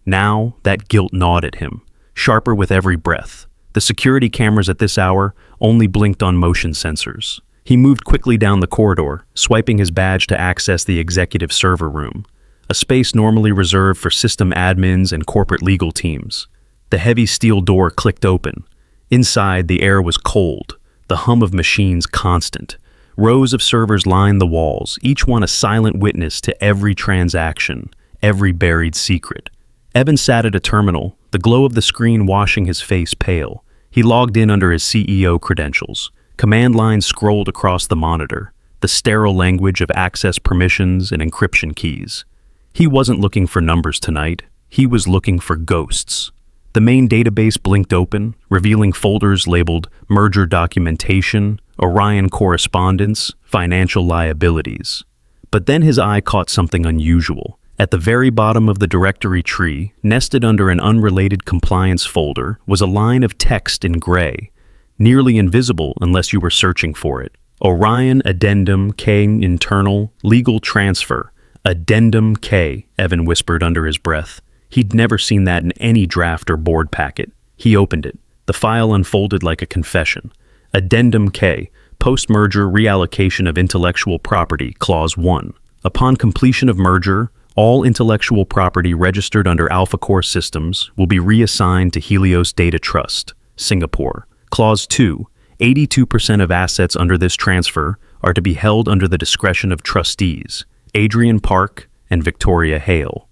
Now, that guilt gnawed at him, sharper with every breath. The security cameras at this hour only blinked on motion sensors. He moved quickly down the corridor, swiping his badge to access the executive server room, a space normally reserved for system admins and corporate legal teams. The heavy steel door clicked open. Inside, the air was cold, the hum of machines constant. Rows of servers lined the walls, each one a silent witness to every transaction, every buried secret. Evan sat at a terminal, the glow of the screen washing his face pale. He logged in under his CEO credentials. Command lines scrolled across the monitor, the sterile language of access permissions and encryption keys. He wasn't looking for numbers tonight. He was looking for ghosts. The main database blinked open, revealing folders labeled merger documentation, Orion correspondence, financial liabilities. But then his eye caught something unusual. At the very bottom of the directory tree, nested under an unrelated compliance folder, was a line of text in gray, nearly invisible unless you were searching for it. Orion Addendum K Internal Legal Transfer. Addendum K, Evan whispered under his breath. He'd never seen that in any draft or board packet. He opened it. The file unfolded like a confession. Addendum K, Post-Merger Reallocation of Intellectual Property, Clause 1. Upon completion of merger, all intellectual property registered under AlphaCore Systems will be reassigned to Helios Data Trust, Singapore. Clause 2. 82% of assets under this transfer are to be held under the discretion of trustees, Adrian Park and Victoria Hale.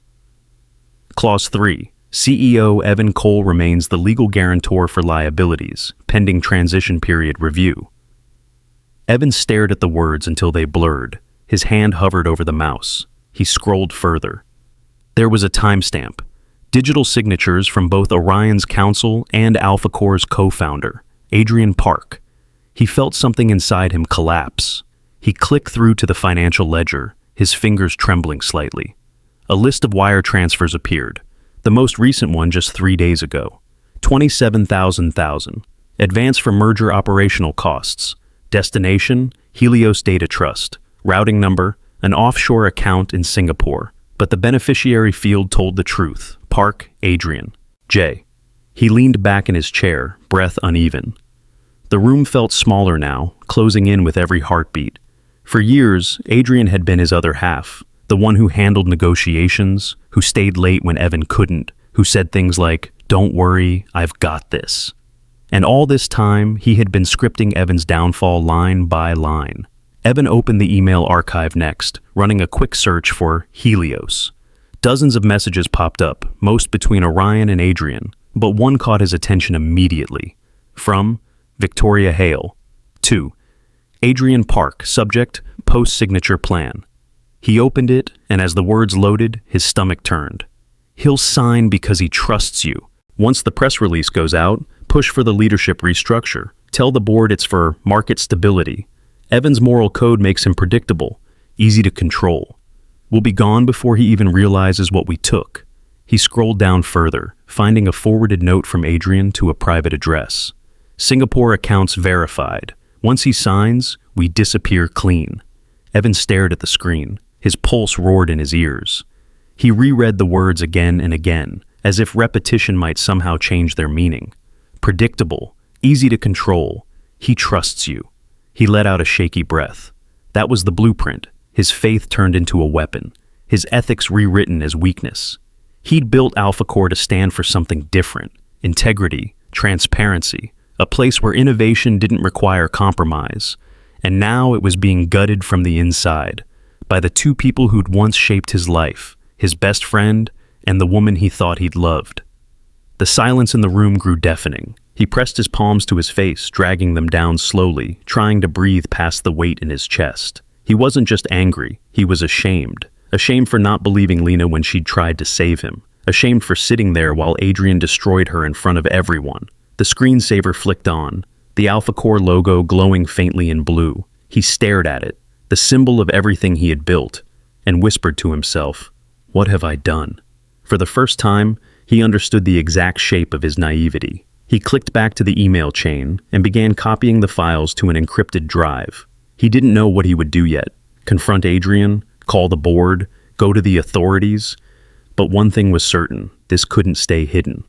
Clause 3. CEO Evan Cole remains the legal guarantor for liabilities, pending transition period review. Evan stared at the words until they blurred. His hand hovered over the mouse. He scrolled further. There was a timestamp. Digital signatures from both Orion's counsel and AlphaCore's co-founder, Adrian Park. He felt something inside him collapse. He clicked through to the financial ledger, his fingers trembling slightly. A list of wire transfers appeared. The most recent one just 3 days ago. 27,000. Advance for merger operational costs. Destination, Helios Data Trust. Routing number, an offshore account in Singapore. But the beneficiary field told the truth. Park, Adrian. J. He leaned back in his chair, breath uneven. The room felt smaller now, closing in with every heartbeat. For years, Adrian had been his other half. The one who handled negotiations, who stayed late when Evan couldn't, who said things like, "Don't worry, I've got this." And all this time, he had been scripting Evan's downfall line by line. Evan opened the email archive next, running a quick search for Helios. Dozens of messages popped up, most between Orion and Adrian, but one caught his attention immediately. From Victoria Hale. 2. Adrian Park, subject, post-signature plan. He opened it, and as the words loaded, his stomach turned. He'll sign because he trusts you. Once the press release goes out, push for the leadership restructure. Tell the board it's for market stability. Evan's moral code makes him predictable, easy to control. We'll be gone before he even realizes what we took. He scrolled down further, finding a forwarded note from Adrian to a private address. Singapore accounts verified. Once he signs, we disappear clean. Evan stared at the screen. His pulse roared in his ears. He reread the words again and again, as if repetition might somehow change their meaning. Predictable, easy to control. He trusts you. He let out a shaky breath. That was the blueprint. His faith turned into a weapon. His ethics rewritten as weakness. He'd built AlphaCore to stand for something different. Integrity, transparency, a place where innovation didn't require compromise. And now it was being gutted from the inside, by the two people who'd once shaped his life, his best friend and the woman he thought he'd loved. The silence in the room grew deafening. He pressed his palms to his face, dragging them down slowly, trying to breathe past the weight in his chest. He wasn't just angry, he was ashamed. Ashamed for not believing Lena when she'd tried to save him. Ashamed for sitting there while Adrian destroyed her in front of everyone. The screensaver flicked on, the AlphaCore logo glowing faintly in blue. He stared at it, the symbol of everything he had built, and whispered to himself, "What have I done?" For the first time, he understood the exact shape of his naivety. He clicked back to the email chain and began copying the files to an encrypted drive. He didn't know what he would do yet. Confront Adrian, call the board, go to the authorities. But one thing was certain, this couldn't stay hidden.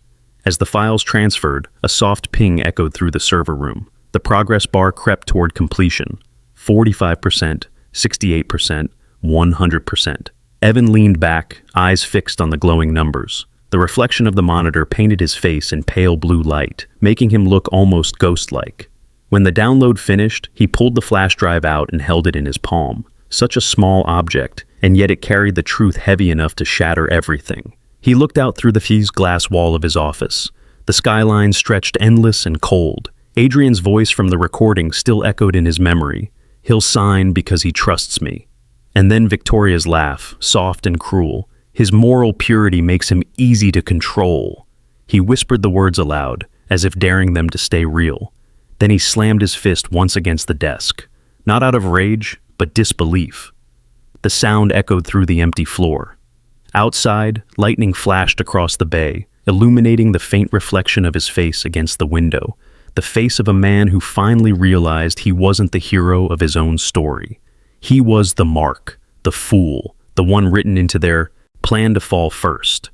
As the files transferred, a soft ping echoed through the server room. The progress bar crept toward completion. 45%, 68%, 100%. Evan leaned back, eyes fixed on the glowing numbers. The reflection of the monitor painted his face in pale blue light, making him look almost ghost-like. When the download finished, he pulled the flash drive out and held it in his palm. Such a small object, and yet it carried the truth heavy enough to shatter everything. He looked out through the fused glass wall of his office. The skyline stretched endless and cold. Adrian's voice from the recording still echoed in his memory. "He'll sign because he trusts me." And then Victoria's laugh, soft and cruel. "His moral purity makes him easy to control." He whispered the words aloud, as if daring them to stay real. Then he slammed his fist once against the desk, not out of rage, but disbelief. The sound echoed through the empty floor. Outside, lightning flashed across the bay, illuminating the faint reflection of his face against the window, the face of a man who finally realized he wasn't the hero of his own story. He was the mark, the fool, the one written into their plan to fall first.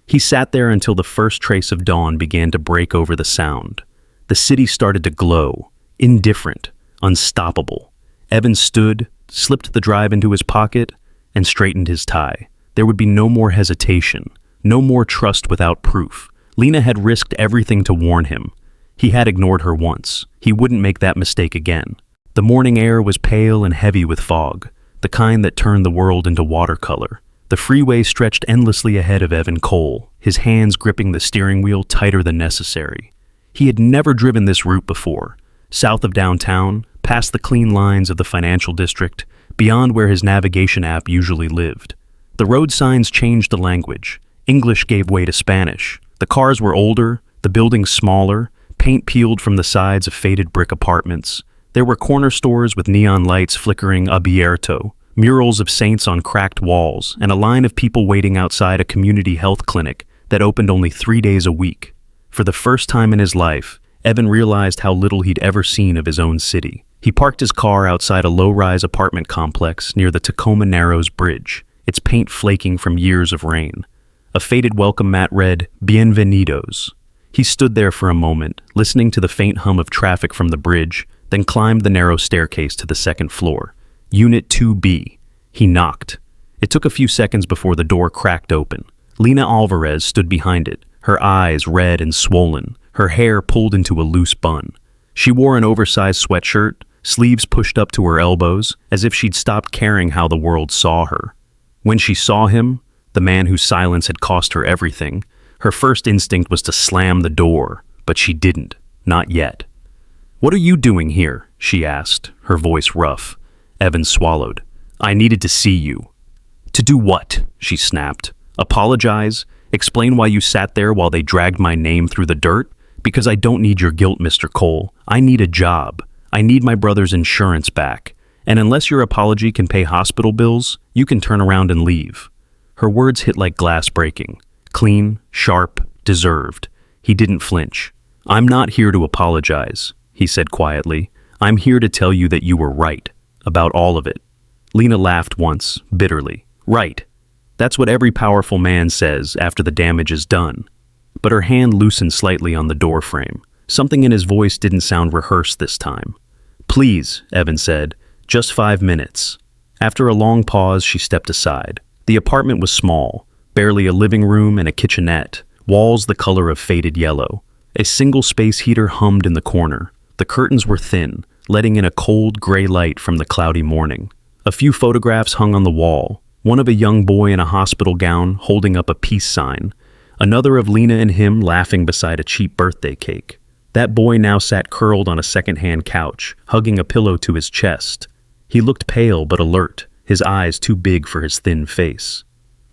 He sat there until the first trace of dawn began to break over the sound. The city started to glow, indifferent, unstoppable. Evan stood, slipped the drive into his pocket, and straightened his tie. There would be no more hesitation, no more trust without proof. Lena had risked everything to warn him. He had ignored her once. He wouldn't make that mistake again. The morning air was pale and heavy with fog, the kind that turned the world into watercolor. The freeway stretched endlessly ahead of Evan Cole, his hands gripping the steering wheel tighter than necessary. He had never driven this route before. South of downtown, past the clean lines of the financial district, beyond where his navigation app usually lived. The road signs changed the language. English gave way to Spanish. The cars were older, the buildings smaller, paint peeled from the sides of faded brick apartments. There were corner stores with neon lights flickering abierto, murals of saints on cracked walls, and a line of people waiting outside a community health clinic that opened only 3 days a week. For the first time in his life, Evan realized how little he'd ever seen of his own city. He parked his car outside a low-rise apartment complex near the Tacoma Narrows Bridge, its paint flaking from years of rain. A faded welcome mat read, "Bienvenidos." He stood there for a moment, listening to the faint hum of traffic from the bridge, then climbed the narrow staircase to the second floor. Unit 2B. He knocked. It took a few seconds before the door cracked open. Lena Alvarez stood behind it, her eyes red and swollen, her hair pulled into a loose bun. She wore an oversized sweatshirt, sleeves pushed up to her elbows, as if she'd stopped caring how the world saw her. When she saw him, the man whose silence had cost her everything, her first instinct was to slam the door, but she didn't, not yet. "What are you doing here?" she asked, her voice rough. Evan swallowed. "I needed to see you." "To do what?" she snapped. "Apologize? Explain why you sat there while they dragged my name through the dirt? Because I don't need your guilt, Mr. Cole. I need a job. I need my brother's insurance back. And unless your apology can pay hospital bills, you can turn around and leave." Her words hit like glass breaking. Clean, sharp, deserved. He didn't flinch. "I'm not here to apologize," he said quietly. "I'm here to tell you that you were right. About all of it." Lena laughed once, bitterly. "Right. That's what every powerful man says after the damage is done." But her hand loosened slightly on the door frame. Something in his voice didn't sound rehearsed this time. "Please," Evan said, "just 5 minutes." After a long pause, she stepped aside. The apartment was small, barely a living room and a kitchenette, walls the color of faded yellow. A single space heater hummed in the corner. The curtains were thin, letting in a cold gray light from the cloudy morning. A few photographs hung on the wall, one of a young boy in a hospital gown holding up a peace sign, another of Lena and him laughing beside a cheap birthday cake. That boy now sat curled on a second-hand couch, hugging a pillow to his chest. He looked pale but alert, his eyes too big for his thin face.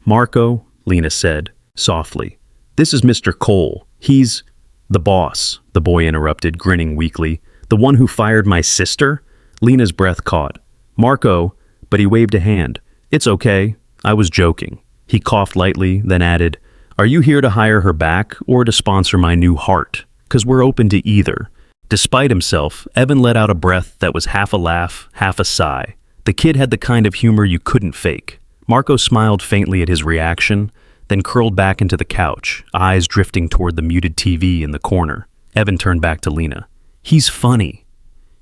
"Marco," Lena said, softly, "this is Mr. Cole. He's—" "The boss," the boy interrupted, grinning weakly. "The one who fired my sister?" Lena's breath caught. "Marco," but he waved a hand. "It's okay. I was joking." He coughed lightly, then added, "Are you here to hire her back or to sponsor my new heart? 'Cause we're open to either." Despite himself, Evan let out a breath that was half a laugh, half a sigh. The kid had the kind of humor you couldn't fake. Marco smiled faintly at his reaction, then curled back into the couch, eyes drifting toward the muted TV in the corner. Evan turned back to Lena. "He's funny."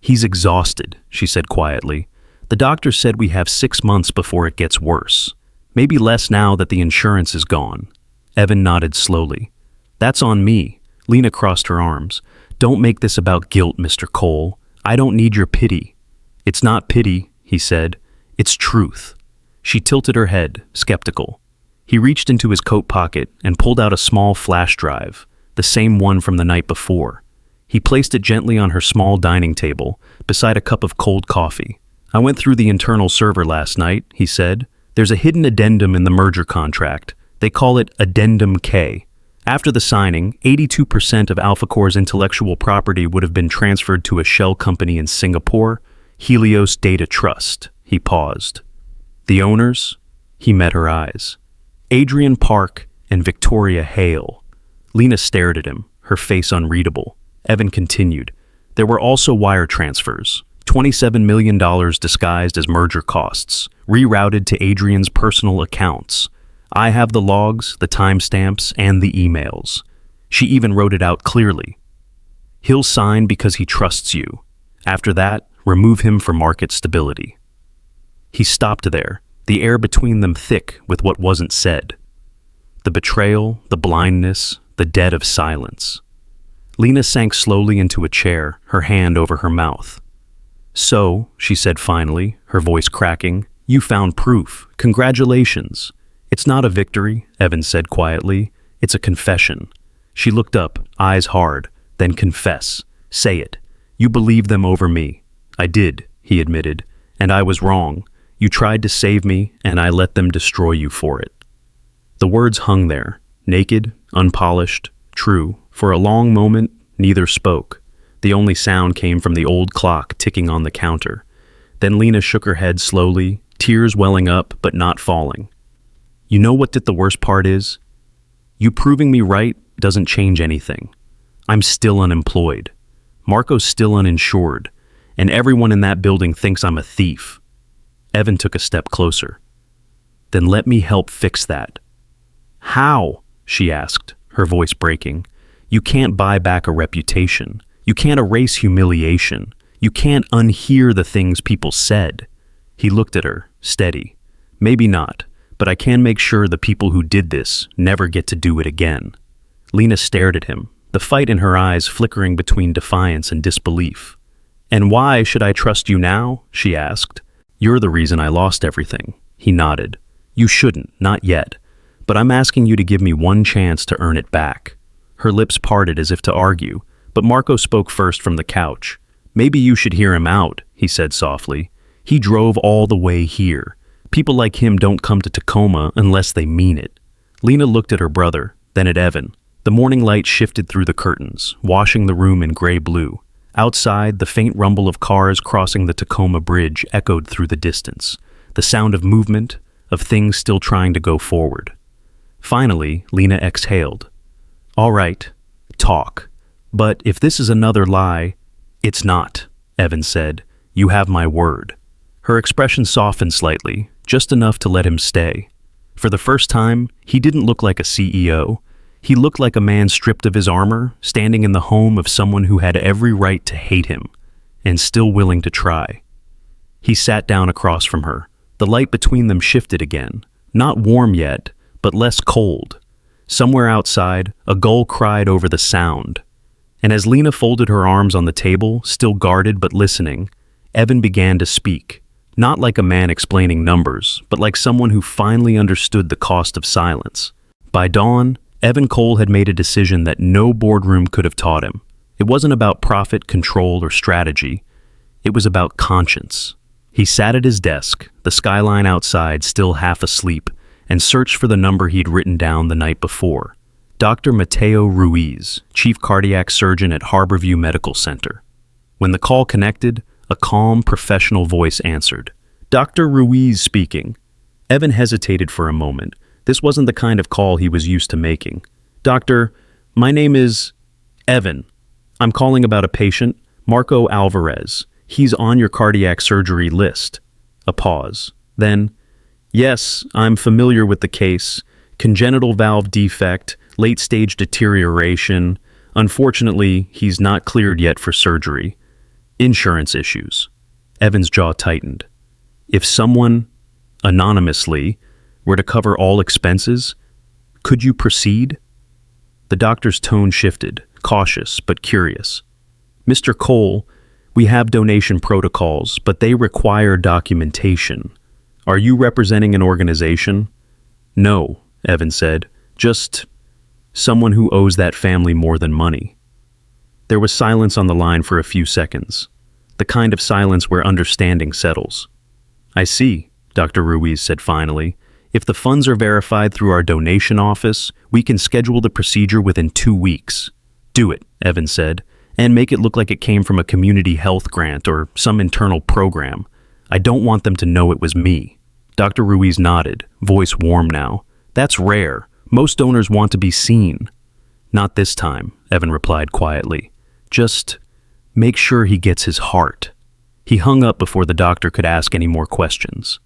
"He's exhausted," she said quietly. "The doctor said we have 6 months before it gets worse. Maybe less now that the insurance is gone." Evan nodded slowly. "That's on me." Lena crossed her arms. "Don't make this about guilt, Mr. Cole. I don't need your pity." "It's not pity," he said. "It's truth." She tilted her head, skeptical. He reached into his coat pocket and pulled out a small flash drive, the same one from the night before. He placed it gently on her small dining table, beside a cup of cold coffee. "I went through the internal server last night," he said. "There's a hidden addendum in the merger contract. They call it Addendum K. After the signing, 82% of AlphaCore's intellectual property would have been transferred to a shell company in Singapore, Helios Data Trust. He paused. The owners? He met her eyes. Adrian Park and Victoria Hale. Lena stared at him, her face unreadable. Evan continued. There were also wire transfers. $27 million disguised as merger costs, rerouted to Adrian's personal accounts. I have the logs, the timestamps, and the emails. She even wrote it out clearly. He'll sign because he trusts you. After that, remove him for market stability. He stopped there, the air between them thick with what wasn't said. The betrayal, the blindness, the dead of silence. Lena sank slowly into a chair, her hand over her mouth. So, she said finally, her voice cracking, you found proof. Congratulations. It's not a victory, Evan said quietly. It's a confession. She looked up, eyes hard. Then confess. Say it. You believe them over me. I did, he admitted. And I was wrong. You tried to save me, and I let them destroy you for it. The words hung there, naked, unpolished, true. For a long moment, neither spoke. The only sound came from the old clock ticking on the counter. Then Lena shook her head slowly, tears welling up but not falling. You know what the worst part is? You proving me right doesn't change anything. I'm still unemployed. Marco's still uninsured. And everyone in that building thinks I'm a thief. Evan took a step closer. Then let me help fix that. How? She asked, her voice breaking. You can't buy back a reputation. You can't erase humiliation. You can't unhear the things people said. He looked at her, steady. Maybe not, but I can make sure the people who did this never get to do it again. Lena stared at him, the fight in her eyes flickering between defiance and disbelief. And why should I trust you now? She asked. You're the reason I lost everything. He nodded. You shouldn't, not yet. But I'm asking you to give me one chance to earn it back. Her lips parted as if to argue, but Marco spoke first from the couch. Maybe you should hear him out, he said softly. He drove all the way here. People like him don't come to Tacoma unless they mean it. Lena looked at her brother, then at Evan. The morning light shifted through the curtains, washing the room in gray-blue. Outside, the faint rumble of cars crossing the Tacoma Bridge echoed through the distance, the sound of movement, of things still trying to go forward. Finally, Lena exhaled. All right, talk. But if this is another lie, it's not, Evan said. You have my word. Her expression softened slightly, just enough to let him stay. For the first time, he didn't look like a CEO. He looked like a man stripped of his armor, standing in the home of someone who had every right to hate him, and still willing to try. He sat down across from her. The light between them shifted again, not warm yet, but less cold. Somewhere outside, a gull cried over the sound. And as Lena folded her arms on the table, still guarded but listening, Evan began to speak, not like a man explaining numbers, but like someone who finally understood the cost of silence. By dawn, Evan Cole had made a decision that no boardroom could have taught him. It wasn't about profit, control, or strategy. It was about conscience. He sat at his desk, the skyline outside still half asleep, and searched for the number he'd written down the night before. Dr. Mateo Ruiz, chief cardiac surgeon at Harborview Medical Center. When the call connected, a calm, professional voice answered. Dr. Ruiz speaking. Evan hesitated for a moment. This wasn't the kind of call he was used to making. Doctor, my name is Evan. I'm calling about a patient, Marco Alvarez. He's on your cardiac surgery list. A pause. Then, yes, I'm familiar with the case. Congenital valve defect, late-stage deterioration. Unfortunately, he's not cleared yet for surgery. Insurance issues. Evan's jaw tightened. If someone, anonymously, were to cover all expenses, could you proceed? The doctor's tone shifted, cautious but curious. Mr. Cole, we have donation protocols, but they require documentation. Are you representing an organization? No, Evan said. Just someone who owes that family more than money. There was silence on the line for a few seconds, the kind of silence where understanding settles. I see, Dr. Ruiz said finally. If the funds are verified through our donation office, we can schedule the procedure within 2 weeks. Do it, Evan said, and make it look like it came from a community health grant or some internal program. I don't want them to know it was me. Dr. Ruiz nodded, voice warm now. That's rare. Most donors want to be seen. Not this time, Evan replied quietly. Just make sure he gets his heart. He hung up before the doctor could ask any more questions.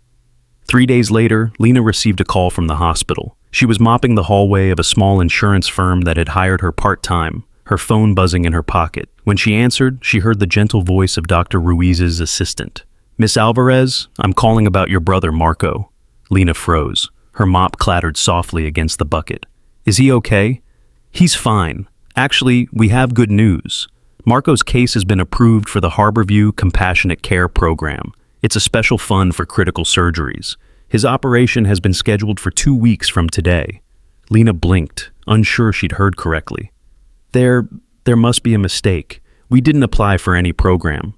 3 days later, Lena received a call from the hospital. She was mopping the hallway of a small insurance firm that had hired her part-time, her phone buzzing in her pocket. When she answered, she heard the gentle voice of Dr. Ruiz's assistant. Miss Alvarez, I'm calling about your brother, Marco. Lena froze. Her mop clattered softly against the bucket. Is he okay? He's fine. Actually, we have good news. Marco's case has been approved for the Harborview Compassionate Care Program. It's a special fund for critical surgeries. His operation has been scheduled for 2 weeks from today. Lena blinked, unsure she'd heard correctly. There must be a mistake. We didn't apply for any program.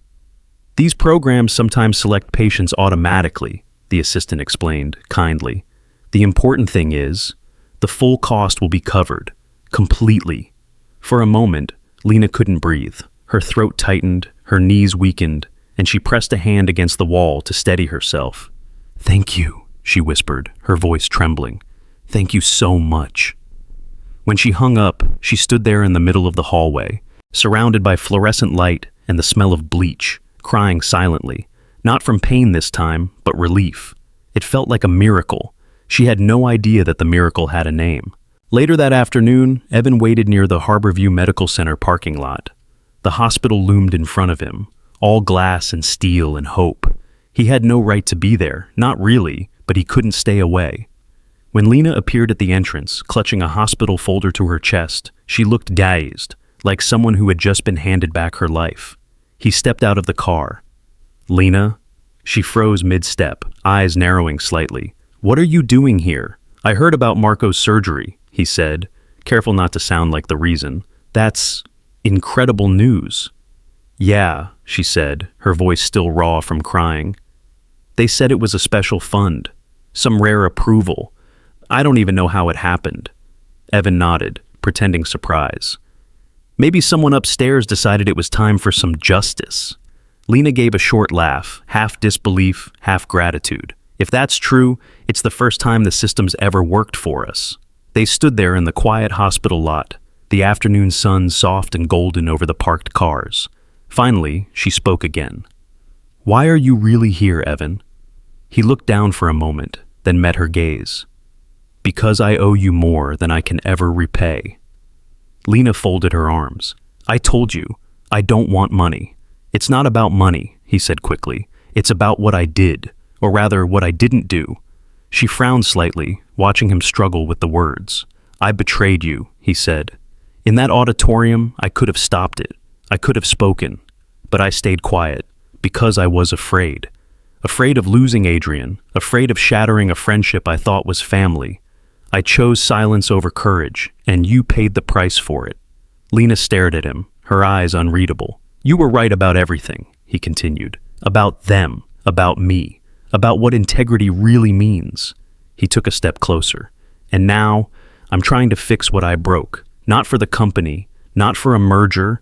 These programs sometimes select patients automatically, the assistant explained, kindly. The important thing is, the full cost will be covered, completely. For a moment, Lena couldn't breathe. Her throat tightened, her knees weakened, and she pressed a hand against the wall to steady herself. Thank you, she whispered, her voice trembling. Thank you so much. When she hung up, she stood there in the middle of the hallway, surrounded by fluorescent light and the smell of bleach, crying silently, not from pain this time, but relief. It felt like a miracle. She had no idea that the miracle had a name. Later that afternoon, Evan waited near the Harborview Medical Center parking lot. The hospital loomed in front of him, all glass and steel and hope. He had no right to be there, not really, but he couldn't stay away. When Lena appeared at the entrance, clutching a hospital folder to her chest, she looked dazed, like someone who had just been handed back her life. He stepped out of the car. Lena? She froze mid-step, eyes narrowing slightly. What are you doing here? I heard about Marco's surgery, he said, careful not to sound like the reason. That's incredible news. Yeah, she said, her voice still raw from crying. They said it was a special fund, some rare approval. I don't even know how it happened. Evan nodded, pretending surprise. Maybe someone upstairs decided it was time for some justice. Lena gave a short laugh, half disbelief, half gratitude. If that's true, it's the first time the system's ever worked for us. They stood there in the quiet hospital lot, the afternoon sun soft and golden over the parked cars. Finally, she spoke again. Why are you really here, Evan? He looked down for a moment, then met her gaze. Because I owe you more than I can ever repay. Lena folded her arms. I told you, I don't want money. It's not about money, he said quickly. It's about what I did, or rather what I didn't do. She frowned slightly, watching him struggle with the words. I betrayed you, he said. In that auditorium, I could have stopped it. I could have spoken, but I stayed quiet, because I was afraid. Afraid of losing Adrian, afraid of shattering a friendship I thought was family. I chose silence over courage, and you paid the price for it. Lena stared at him, her eyes unreadable. You were right about everything, he continued. About them, about me, about what integrity really means. He took a step closer. And now, I'm trying to fix what I broke. Not for the company, not for a merger,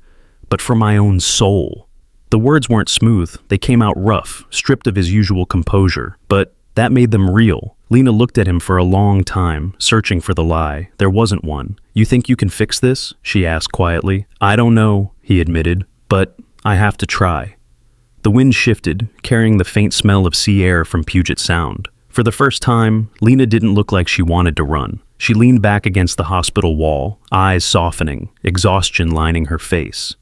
but for my own soul. The words weren't smooth, they came out rough, stripped of his usual composure, but that made them real. Lena looked at him for a long time, searching for the lie. There wasn't one. You think you can fix this? She asked quietly. I don't know, he admitted, but I have to try. The wind shifted, carrying the faint smell of sea air from Puget Sound. For the first time, Lena didn't look like she wanted to run. She leaned back against the hospital wall, eyes softening, exhaustion lining her face.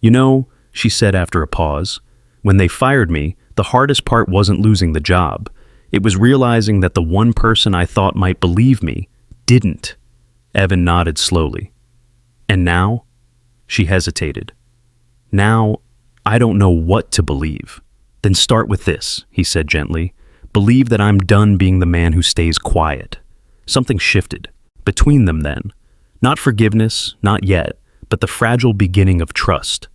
You know, she said after a pause, when they fired me, the hardest part wasn't losing the job. It was realizing that the one person I thought might believe me didn't. Evan nodded slowly. And now? She hesitated. Now, I don't know what to believe. Then start with this, he said gently. Believe that I'm done being the man who stays quiet. Something shifted. Between them then. Not forgiveness, not yet, but the fragile beginning of trust.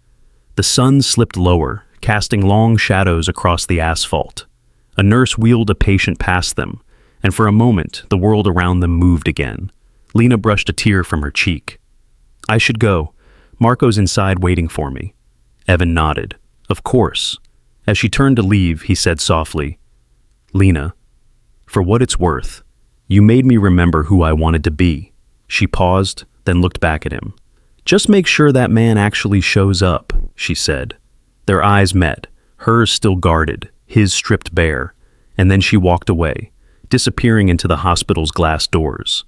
The sun slipped lower, casting long shadows across the asphalt. A nurse wheeled a patient past them, and for a moment, the world around them moved again. Lena brushed a tear from her cheek. "I should go. Marco's inside waiting for me." Evan nodded. "Of course." As she turned to leave, he said softly, "Lena, for what it's worth, you made me remember who I wanted to be." She paused, then looked back at him. "Just make sure that man actually shows up," she said. Their eyes met, hers still guarded, his stripped bare, and then she walked away, disappearing into the hospital's glass doors.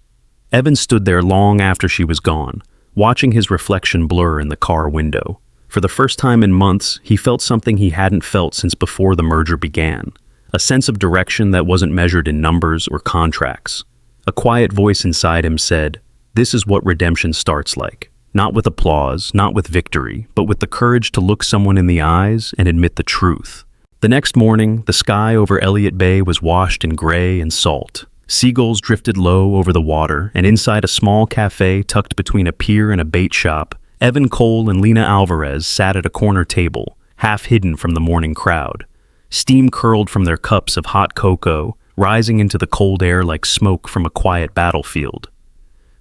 Evan stood there long after she was gone, watching his reflection blur in the car window. For the first time in months, he felt something he hadn't felt since before the merger began. A sense of direction that wasn't measured in numbers or contracts. A quiet voice inside him said, "This is what redemption starts like. Not with applause, not with victory, but with the courage to look someone in the eyes and admit the truth." The next morning, the sky over Elliott Bay was washed in gray and salt. Seagulls drifted low over the water, and inside a small cafe tucked between a pier and a bait shop, Evan Cole and Lena Alvarez sat at a corner table, half hidden from the morning crowd. Steam curled from their cups of hot cocoa, rising into the cold air like smoke from a quiet battlefield.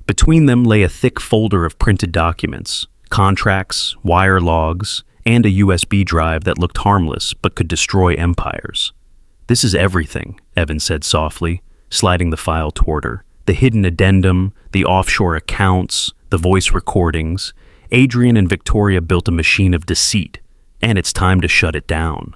Between them lay a thick folder of printed documents, contracts, wire logs, and a USB drive that looked harmless but could destroy empires. "This is everything," Evan said softly, sliding the file toward her. "The hidden addendum, the offshore accounts, the voice recordings. Adrian and Victoria built a machine of deceit, and it's time to shut it down."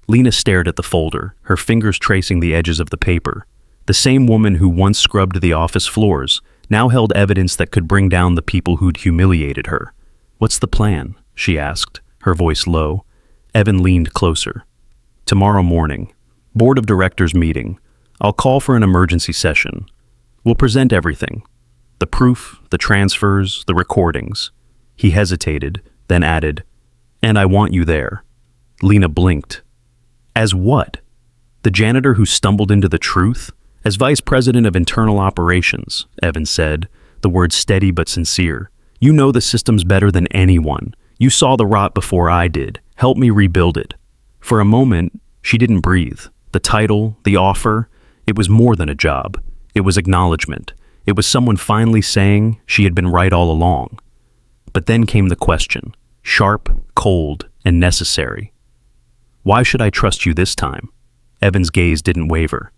Lena stared at the folder, her fingers tracing the edges of the paper. The same woman who once scrubbed the office floors now held evidence that could bring down the people who'd humiliated her. "What's the plan?" she asked, her voice low. Evan leaned closer. "Tomorrow morning. Board of Directors meeting. I'll call for an emergency session. We'll present everything. The proof, the transfers, the recordings." He hesitated, then added, "And I want you there." Lena blinked. "As what? The janitor who stumbled into the truth?" "As Vice President of Internal Operations," Evan said, the words steady but sincere. "You know the systems better than anyone. You saw the rot before I did. Help me rebuild it." For a moment, she didn't breathe. The title, the offer, it was more than a job. It was acknowledgement. It was someone finally saying she had been right all along. But then came the question, sharp, cold, and necessary. "Why should I trust you this time?" Evan's gaze didn't waver.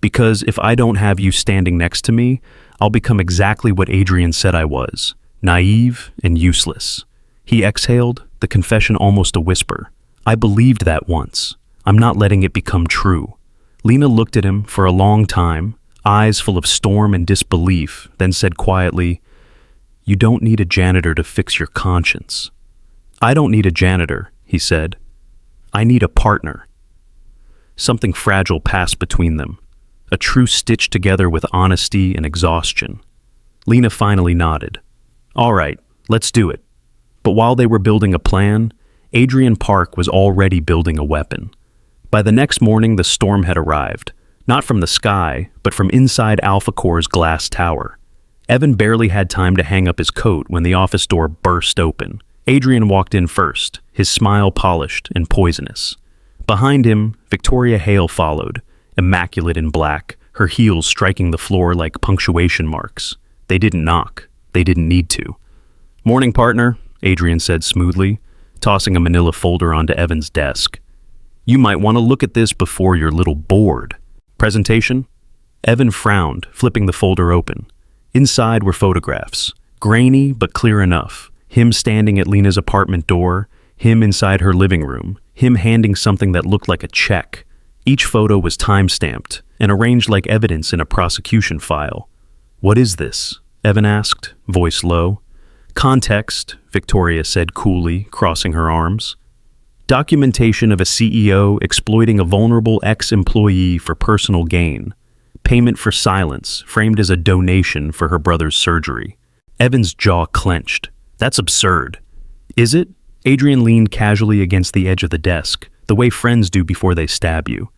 "Because if I don't have you standing next to me, I'll become exactly what Adrian said I was, naive and useless." He exhaled, the confession almost a whisper. "I believed that once. I'm not letting it become true." Lena looked at him for a long time, eyes full of storm and disbelief, then said quietly, "You don't need a janitor to fix your conscience." "I don't need a janitor," he said. "I need a partner." Something fragile passed between them, a truce stitched together with honesty and exhaustion. Lena finally nodded. "All right, let's do it." But while they were building a plan, Adrian Park was already building a weapon. By the next morning, the storm had arrived, not from the sky, but from inside Alpha Core's glass tower. Evan barely had time to hang up his coat when the office door burst open. Adrian walked in first, his smile polished and poisonous. Behind him, Victoria Hale followed, immaculate in black, her heels striking the floor like punctuation marks. They didn't knock. They didn't need to. "Morning, partner," Adrian said smoothly, tossing a manila folder onto Evan's desk. "You might want to look at this before you're a little bored." "Presentation?" Evan frowned, flipping the folder open. Inside were photographs, grainy but clear enough. Him standing at Lena's apartment door, him inside her living room, him handing something that looked like a check. Each photo was time-stamped and arranged like evidence in a prosecution file. "What is this?" Evan asked, voice low. "Context," Victoria said coolly, crossing her arms. "Documentation of a CEO exploiting a vulnerable ex-employee for personal gain. Payment for silence, framed as a donation for her brother's surgery." Evan's jaw clenched. "That's absurd." "Is it?" Adrian leaned casually against the edge of the desk, the way friends do before they stab you.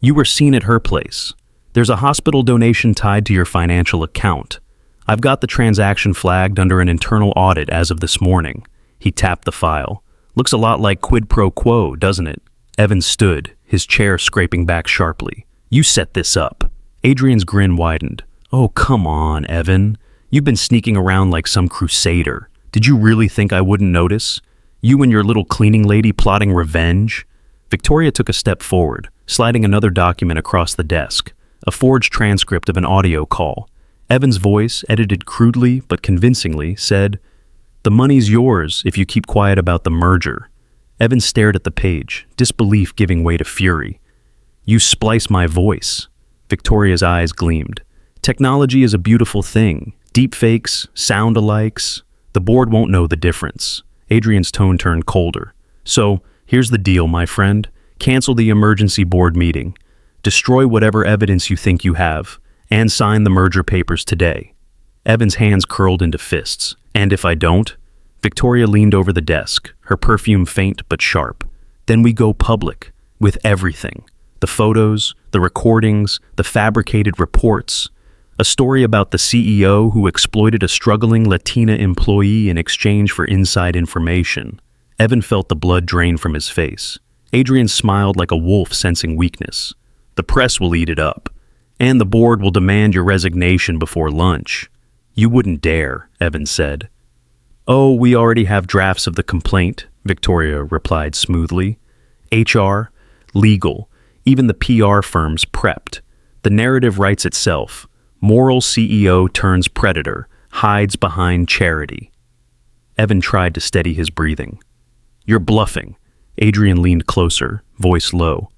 "You were seen at her place. There's a hospital donation tied to your financial account. I've got the transaction flagged under an internal audit as of this morning." He tapped the file. "Looks a lot like quid pro quo, doesn't it?" Evan stood, his chair scraping back sharply. "You set this up." Adrian's grin widened. Oh, come on, Evan. You've been sneaking around like some crusader. Did you really think I wouldn't notice? You and your little cleaning lady plotting revenge? Victoria took a step forward, sliding another document across the desk, a forged transcript of an audio call. Evan's voice, edited crudely but convincingly, said, "The money's yours if you keep quiet about the merger." Evan stared at the page, disbelief giving way to fury. "You splice my voice." Victoria's eyes gleamed. "Technology is a beautiful thing. Deepfakes, sound-alikes. The board won't know the difference." Adrian's tone turned colder. "So, here's the deal, my friend. Cancel the emergency board meeting. Destroy whatever evidence you think you have, and sign the merger papers today." Evan's hands curled into fists. "And if I don't?" Victoria leaned over the desk, her perfume faint but sharp. "Then we go public, with everything. The photos, the recordings, the fabricated reports. A story about the CEO who exploited a struggling Latina employee in exchange for inside information." Evan felt the blood drain from his face. Adrian smiled like a wolf sensing weakness. "The press will eat it up, and the board will demand your resignation before lunch." "You wouldn't dare," Evan said. "Oh, we already have drafts of the complaint," Victoria replied smoothly. "HR, legal, even the PR firms prepped. The narrative writes itself. Moral CEO turns predator, hides behind charity." Evan tried to steady his breathing. "You're bluffing." Adrian leaned closer, voice low.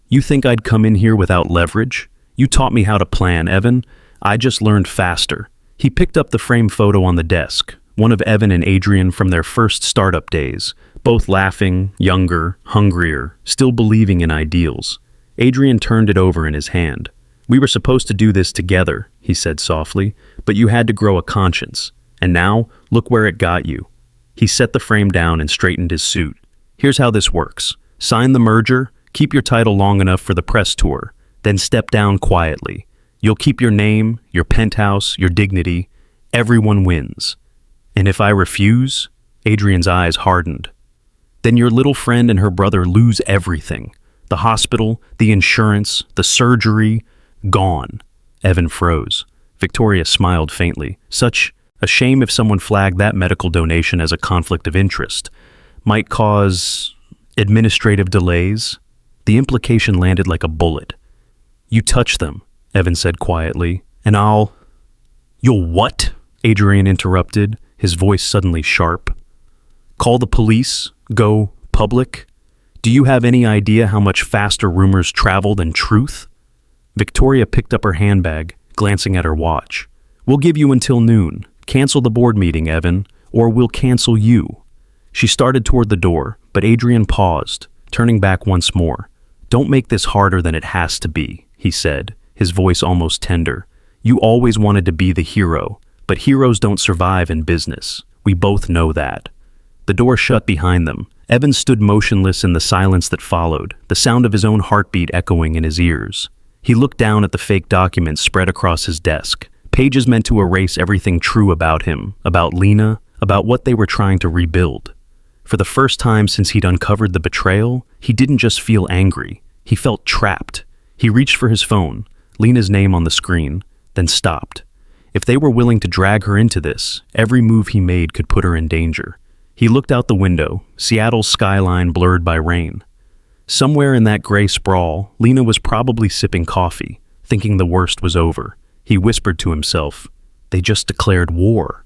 "You think I'd come in here without leverage? You taught me how to plan, Evan. I just learned faster." He picked up the framed photo on the desk, one of Evan and Adrian from their first startup days, both laughing, younger, hungrier, still believing in ideals. Adrian turned it over in his hand. "We were supposed to do this together," he said softly, "but you had to grow a conscience. And now, look where it got you." He set the frame down and straightened his suit. "Here's how this works. Sign the merger, keep your title long enough for the press tour, then step down quietly. You'll keep your name, your penthouse, your dignity. Everyone wins. And if I refuse," Adrian's eyes hardened, "then your little friend and her brother lose everything. The hospital, the insurance, the surgery, gone." Evan froze. Victoria smiled faintly. "Such a shame if someone flagged that medical donation as a conflict of interest. Might cause administrative delays." The implication landed like a bullet. "You touch them," Evan said quietly, "and I'll—" "You'll what?" Adrian interrupted, his voice suddenly sharp. "Call the police? Go public? Do you have any idea how much faster rumors travel than truth?" Victoria picked up her handbag, glancing at her watch. "We'll give you until noon. Cancel the board meeting, Evan, or we'll cancel you." She started toward the door, but Adrian paused, turning back once more. "Don't make this harder than it has to be," he said, his voice almost tender. "You always wanted to be the hero, but heroes don't survive in business. We both know that." The door shut behind them. Evan stood motionless in the silence that followed, the sound of his own heartbeat echoing in his ears. He looked down at the fake documents spread across his desk, pages meant to erase everything true about him, about Lena, about what they were trying to rebuild. For the first time since he'd uncovered the betrayal, he didn't just feel angry. He felt trapped. He reached for his phone, Lena's name on the screen, then stopped. If they were willing to drag her into this, every move he made could put her in danger. He looked out the window, Seattle's skyline blurred by rain. Somewhere in that gray sprawl, Lena was probably sipping coffee, thinking the worst was over. He whispered to himself, "They just declared war."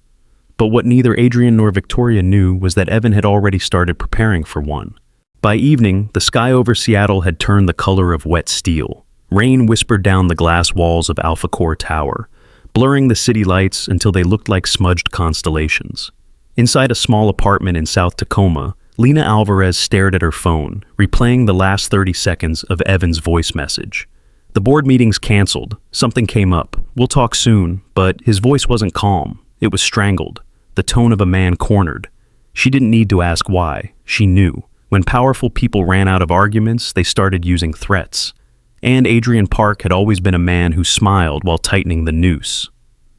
But what neither Adrian nor Victoria knew was that Evan had already started preparing for one. By evening, the sky over Seattle had turned the color of wet steel. Rain whispered down the glass walls of Alpha Core Tower, blurring the city lights until they looked like smudged constellations. Inside a small apartment in South Tacoma, Lena Alvarez stared at her phone, replaying the last 30 seconds of Evan's voice message. "The board meeting's canceled. Something came up. We'll talk soon," but his voice wasn't calm. It was strangled, the tone of a man cornered. She didn't need to ask why. She knew. When powerful people ran out of arguments, they started using threats. And Adrian Park had always been a man who smiled while tightening the noose.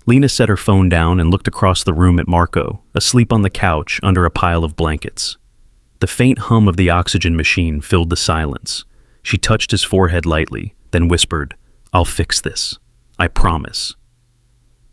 Lena set her phone down and looked across the room at Marco, asleep on the couch under a pile of blankets. The faint hum of the oxygen machine filled the silence. She touched his forehead lightly, then whispered, I'll fix this. I promise.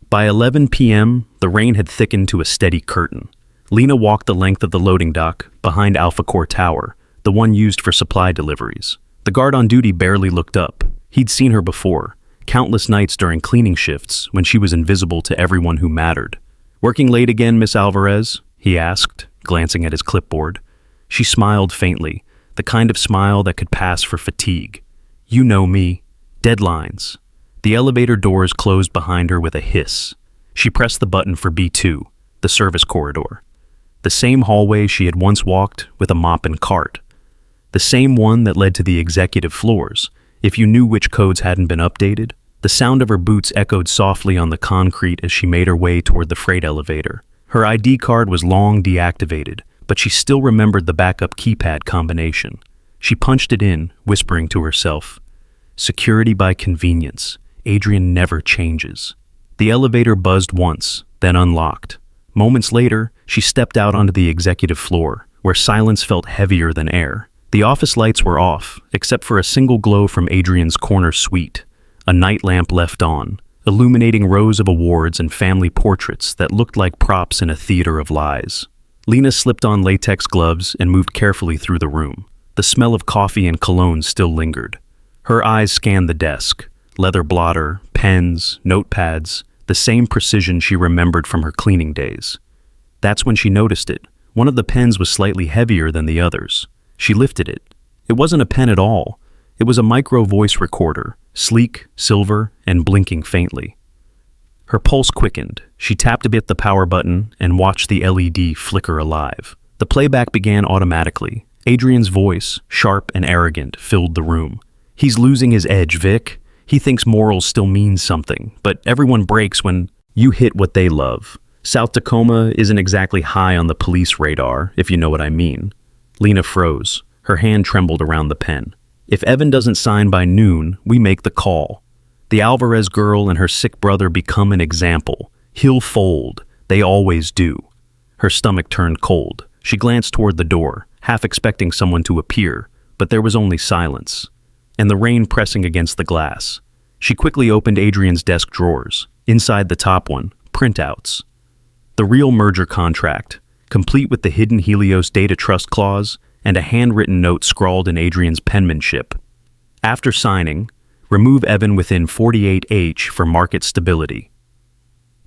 By 11 p.m., the rain had thickened to a steady curtain. Lena walked the length of the loading dock behind Alpha Core Tower, the one used for supply deliveries. The guard on duty barely looked up. He'd seen her before, countless nights during cleaning shifts when she was invisible to everyone who mattered. "Working late again, Miss Alvarez?" he asked, glancing at his clipboard. She smiled faintly, the kind of smile that could pass for fatigue. "You know me. Deadlines." The elevator doors closed behind her with a hiss. She pressed the button for B2, the service corridor. The same hallway she had once walked with a mop and cart. The same one that led to the executive floors, if you knew which codes hadn't been updated. The sound of her boots echoed softly on the concrete as she made her way toward the freight elevator. Her ID card was long deactivated, but she still remembered the backup keypad combination. She punched it in, whispering to herself, "Security by convenience. Adrian never changes." The elevator buzzed once, then unlocked. Moments later, she stepped out onto the executive floor, where silence felt heavier than air. The office lights were off, except for a single glow from Adrian's corner suite, a night lamp left on, illuminating rows of awards and family portraits that looked like props in a theater of lies. Lena slipped on latex gloves and moved carefully through the room. The smell of coffee and cologne still lingered. Her eyes scanned the desk. Leather blotter, pens, notepads, the same precision she remembered from her cleaning days. That's when she noticed it. One of the pens was slightly heavier than the others. She lifted it. It wasn't a pen at all. It was a micro voice recorder, sleek, silver, and blinking faintly. Her pulse quickened. She tapped a bit the power button and watched the LED flicker alive. The playback began automatically. Adrian's voice, sharp and arrogant, filled the room. "He's losing his edge, Vic. He thinks morals still mean something, but everyone breaks when you hit what they love. South Tacoma isn't exactly high on the police radar, if you know what I mean." Lena froze. Her hand trembled around the pen. "If Evan doesn't sign by noon, we make the call. The Alvarez girl and her sick brother become an example. He'll fold. They always do." Her stomach turned cold. She glanced toward the door, half expecting someone to appear, but there was only silence, and the rain pressing against the glass. She quickly opened Adrian's desk drawers. Inside the top one, printouts. The real merger contract, complete with the hidden Helios data trust clause and a handwritten note scrawled in Adrian's penmanship. After signing, remove Evan within 48H for market stability.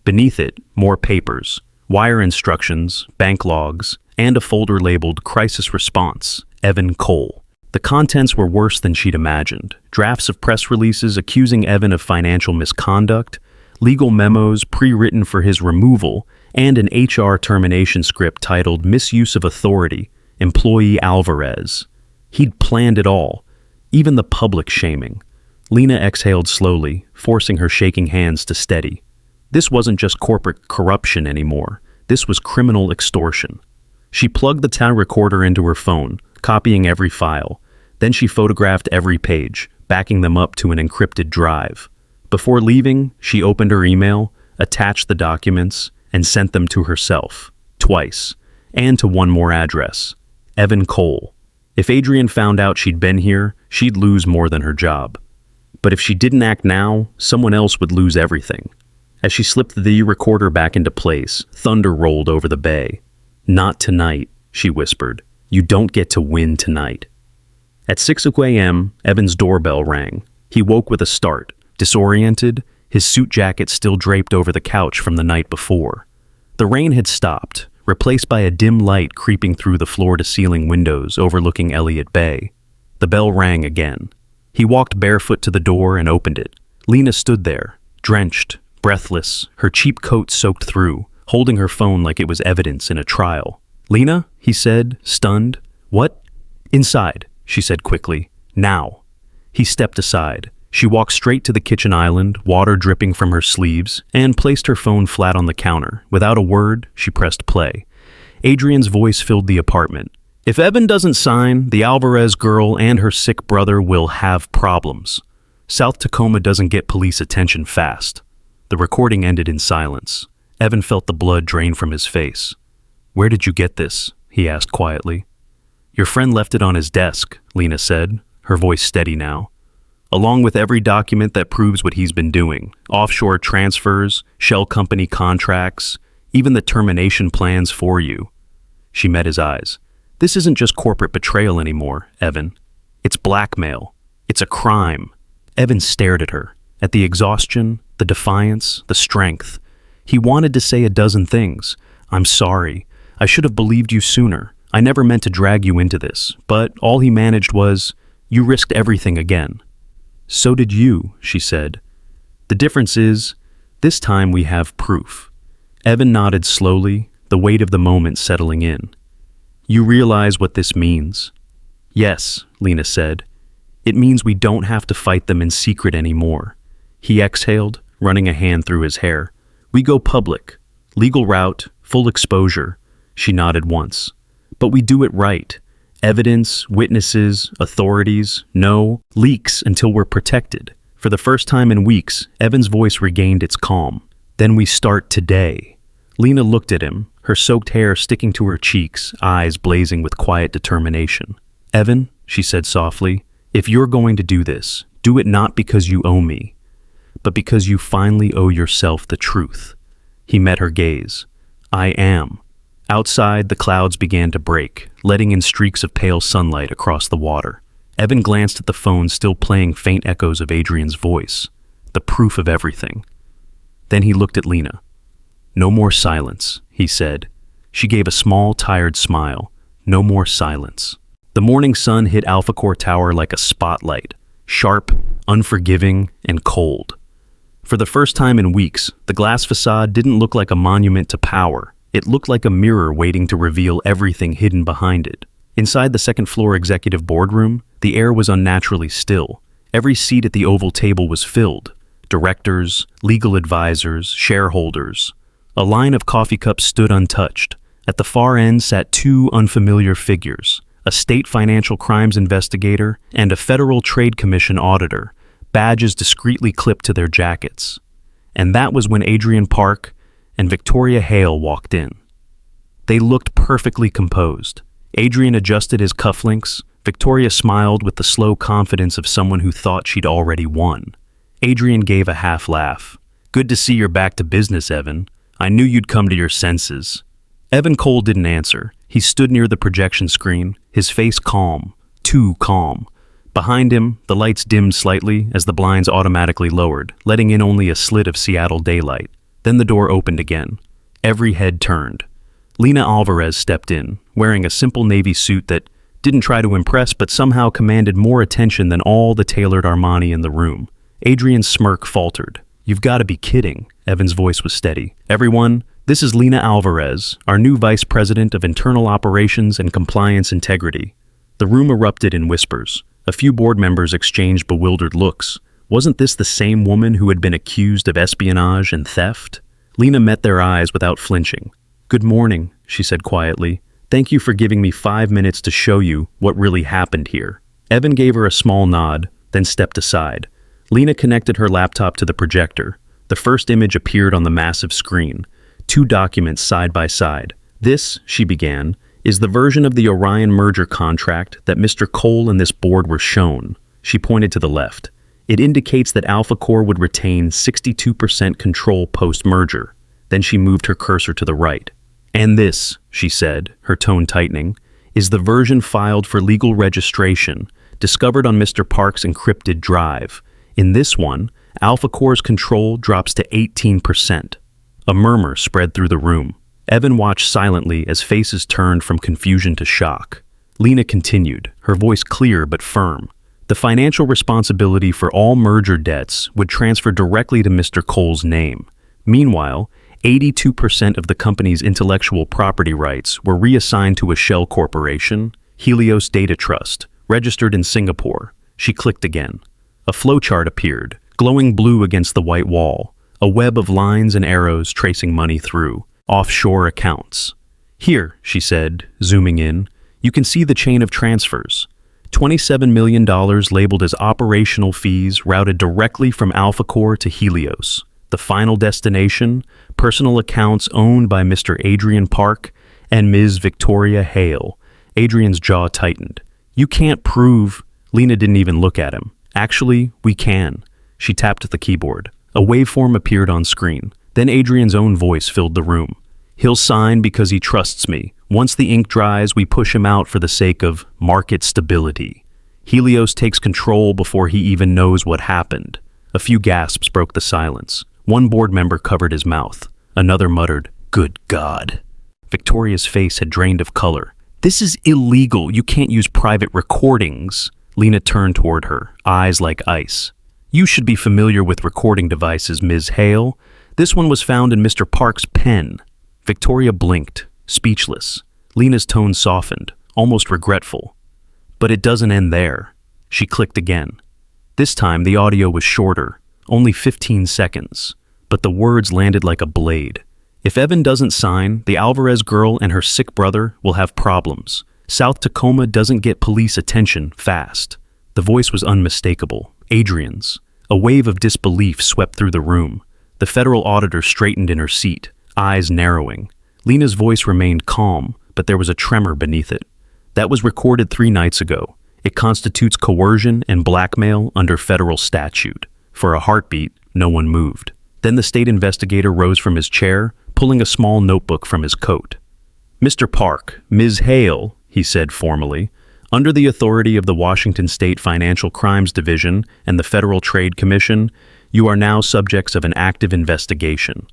Beneath it, more papers, wire instructions, bank logs, and a folder labeled Crisis Response, Evan Cole. The contents were worse than she'd imagined. Drafts of press releases accusing Evan of financial misconduct, legal memos pre-written for his removal, and an HR termination script titled Misuse of Authority, Employee Alvarez. He'd planned it all, even the public shaming. Lena exhaled slowly, forcing her shaking hands to steady. This wasn't just corporate corruption anymore. This was criminal extortion. She plugged the town recorder into her phone, copying every file. Then she photographed every page, backing them up to an encrypted drive. Before leaving, she opened her email, attached the documents, and sent them to herself, twice, and to one more address, Evan Cole. If Adrian found out she'd been here, she'd lose more than her job. But if she didn't act now, someone else would lose everything. As she slipped the recorder back into place, thunder rolled over the bay. "Not tonight," she whispered. "You don't get to win tonight." At 6 a.m., Evan's doorbell rang. He woke with a start, disoriented, his suit jacket still draped over the couch from the night before. The rain had stopped, replaced by a dim light creeping through the floor-to-ceiling windows overlooking Elliott Bay. The bell rang again. He walked barefoot to the door and opened it. Lena stood there, drenched, breathless, her cheap coat soaked through, holding her phone like it was evidence in a trial. "Lena?" he said, stunned. "What?" "Inside," she said quickly. "Now." He stepped aside. She walked straight to the kitchen island, water dripping from her sleeves, and placed her phone flat on the counter. Without a word, she pressed play. Adrian's voice filled the apartment. "If Evan doesn't sign, the Alvarez girl and her sick brother will have problems. South Tacoma doesn't get police attention fast." The recording ended in silence. Evan felt the blood drain from his face. "Where did you get this?" he asked quietly. "Your friend left it on his desk," Lena said, her voice steady now. along with every document that proves what he's been doing. Offshore transfers, shell company contracts, even the termination plans for you. She met his eyes. This isn't just corporate betrayal anymore, Evan. It's blackmail. It's a crime. Evan stared at her, at the exhaustion, the defiance, the strength. He wanted to say a dozen things. I'm sorry. I should have believed you sooner. I never meant to drag you into this. But all he managed was, you risked everything again. So did you, she said. The difference is, this time we have proof. Evan nodded slowly, the weight of the moment settling in. You realize what this means? Yes, Lena said. It means we don't have to fight them in secret anymore. He exhaled, running a hand through his hair. We go public. Legal route, full exposure. She nodded once. But we do it right. Evidence, witnesses, authorities, no leaks until we're protected. For the first time in weeks, Evan's voice regained its calm. Then we start today. Lena looked at him, her soaked hair sticking to her cheeks, eyes blazing with quiet determination. Evan, she said softly, if you're going to do this, do it not because you owe me, but because you finally owe yourself the truth. He met her gaze. I am. Outside, the clouds began to break, letting in streaks of pale sunlight across the water. Evan glanced at the phone, still playing faint echoes of Adrian's voice, the proof of everything. Then he looked at Lena. No more silence, he said. She gave a small, tired smile. No more silence. The morning sun hit Alpha Core Tower like a spotlight, sharp, unforgiving, and cold. For the first time in weeks, the glass facade didn't look like a monument to power. It looked like a mirror waiting to reveal everything hidden behind it. Inside the second-floor executive boardroom, the air was unnaturally still. Every seat at the oval table was filled. Directors, legal advisors, shareholders. A line of coffee cups stood untouched. At the far end sat two unfamiliar figures, a state financial crimes investigator and a Federal Trade Commission auditor, badges discreetly clipped to their jackets. And that was when Adrian Park and Victoria Hale walked in. They looked perfectly composed. Adrian adjusted his cufflinks. Victoria smiled with the slow confidence of someone who thought she'd already won. Adrian gave a half laugh. Good to see you're back to business, Evan. I knew you'd come to your senses. Evan Cole didn't answer. He stood near the projection screen, his face calm, too calm. Behind him, the lights dimmed slightly as the blinds automatically lowered, letting in only a slit of Seattle daylight. Then the door opened again. Every head turned. Lena Alvarez stepped in, wearing a simple navy suit that didn't try to impress but somehow commanded more attention than all the tailored Armani in the room. Adrian's smirk faltered. You've got to be kidding. Evan's voice was steady. Everyone, this is Lena Alvarez, our new Vice President of Internal Operations and Compliance Integrity. The room erupted in whispers. A few board members exchanged bewildered looks. Wasn't this the same woman who had been accused of espionage and theft? Lena met their eyes without flinching. Good morning, she said quietly. Thank you for giving me 5 minutes to show you what really happened here. Evan gave her a small nod, then stepped aside. Lena connected her laptop to the projector. The first image appeared on the massive screen. 2 documents side by side. This, she began, is the version of the Orion merger contract that Mr. Cole and this board were shown. She pointed to the left. It indicates that Alpha Core would retain 62% control post-merger. Then she moved her cursor to the right. And this, she said, her tone tightening, is the version filed for legal registration, discovered on Mr. Park's encrypted drive. In this one, Alpha Core's control drops to 18%. A murmur spread through the room. Evan watched silently as faces turned from confusion to shock. Lena continued, her voice clear but firm. The financial responsibility for all merger debts would transfer directly to Mr. Cole's name. Meanwhile, 82% of the company's intellectual property rights were reassigned to a shell corporation, Helios Data Trust, registered in Singapore. She clicked again. A flowchart appeared, glowing blue against the white wall, a web of lines and arrows tracing money through, offshore accounts. Here, she said, zooming in, you can see the chain of transfers. $27 million labeled as operational fees routed directly from Alpha Core to Helios. The final destination, personal accounts owned by Mr. Adrian Park and Ms. Victoria Hale. Adrian's jaw tightened. You can't prove... Lena didn't even look at him. Actually, we can. She tapped the keyboard. A waveform appeared on screen. Then Adrian's own voice filled the room. He'll sign because he trusts me. Once the ink dries, we push him out for the sake of market stability. Helios takes control before he even knows what happened. A few gasps broke the silence. One board member covered his mouth. Another muttered, "Good God." Victoria's face had drained of color. "This is illegal. You can't use private recordings." Lena turned toward her, eyes like ice. "You should be familiar with recording devices, Ms. Hale. This one was found in Mr. Park's pen." Victoria blinked, speechless. Lena's tone softened, almost regretful. "But it doesn't end there." She clicked again. This time the audio was shorter, only 15 seconds, but the words landed like a blade. "If Evan doesn't sign, the Alvarez girl and her sick brother will have problems. South Tacoma doesn't get police attention fast." The voice was unmistakable, Adrian's. A wave of disbelief swept through the room. The federal auditor straightened in her seat, eyes narrowing. Lena's voice remained calm, but there was a tremor beneath it. "That was recorded 3 nights ago. It constitutes coercion and blackmail under federal statute." For a heartbeat, no one moved. Then the state investigator rose from his chair, pulling a small notebook from his coat. "Mr. Park, Ms. Hale," he said formally, "under the authority of the Washington State Financial Crimes Division and the Federal Trade Commission, you are now subjects of an active investigation."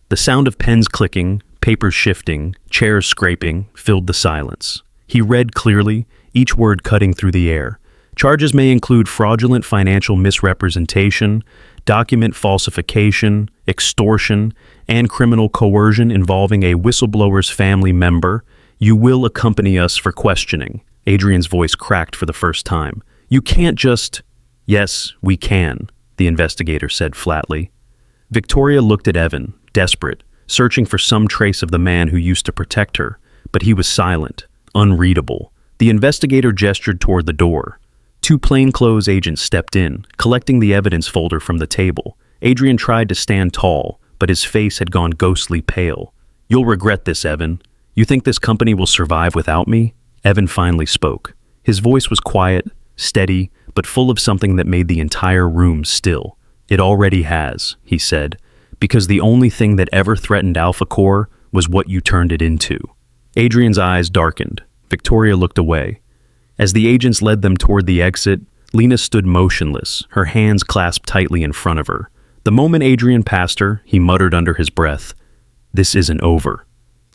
The sound of pens clicking, papers shifting, chairs scraping filled the silence. He read clearly, each word cutting through the air. "Charges may include fraudulent financial misrepresentation, document falsification, extortion, and criminal coercion involving a whistleblower's family member. You will accompany us for questioning." Adrian's voice cracked for the first time. "You can't just—" "Yes, we can," the investigator said flatly. Victoria looked at Evan, desperate, searching for some trace of the man who used to protect her, but he was silent, unreadable. The investigator gestured toward the door. 2 plainclothes agents stepped in, collecting the evidence folder from the table. Adrian tried to stand tall, but his face had gone ghostly pale. "You'll regret this, Evan. You think this company will survive without me?" Evan finally spoke. His voice was quiet, steady, but full of something that made the entire room still. "It already has," he said, "because the only thing that ever threatened Alpha Core was what you turned it into." Adrian's eyes darkened. Victoria looked away. As the agents led them toward the exit, Lena stood motionless, her hands clasped tightly in front of her. The moment Adrian passed her, he muttered under his breath, "This isn't over."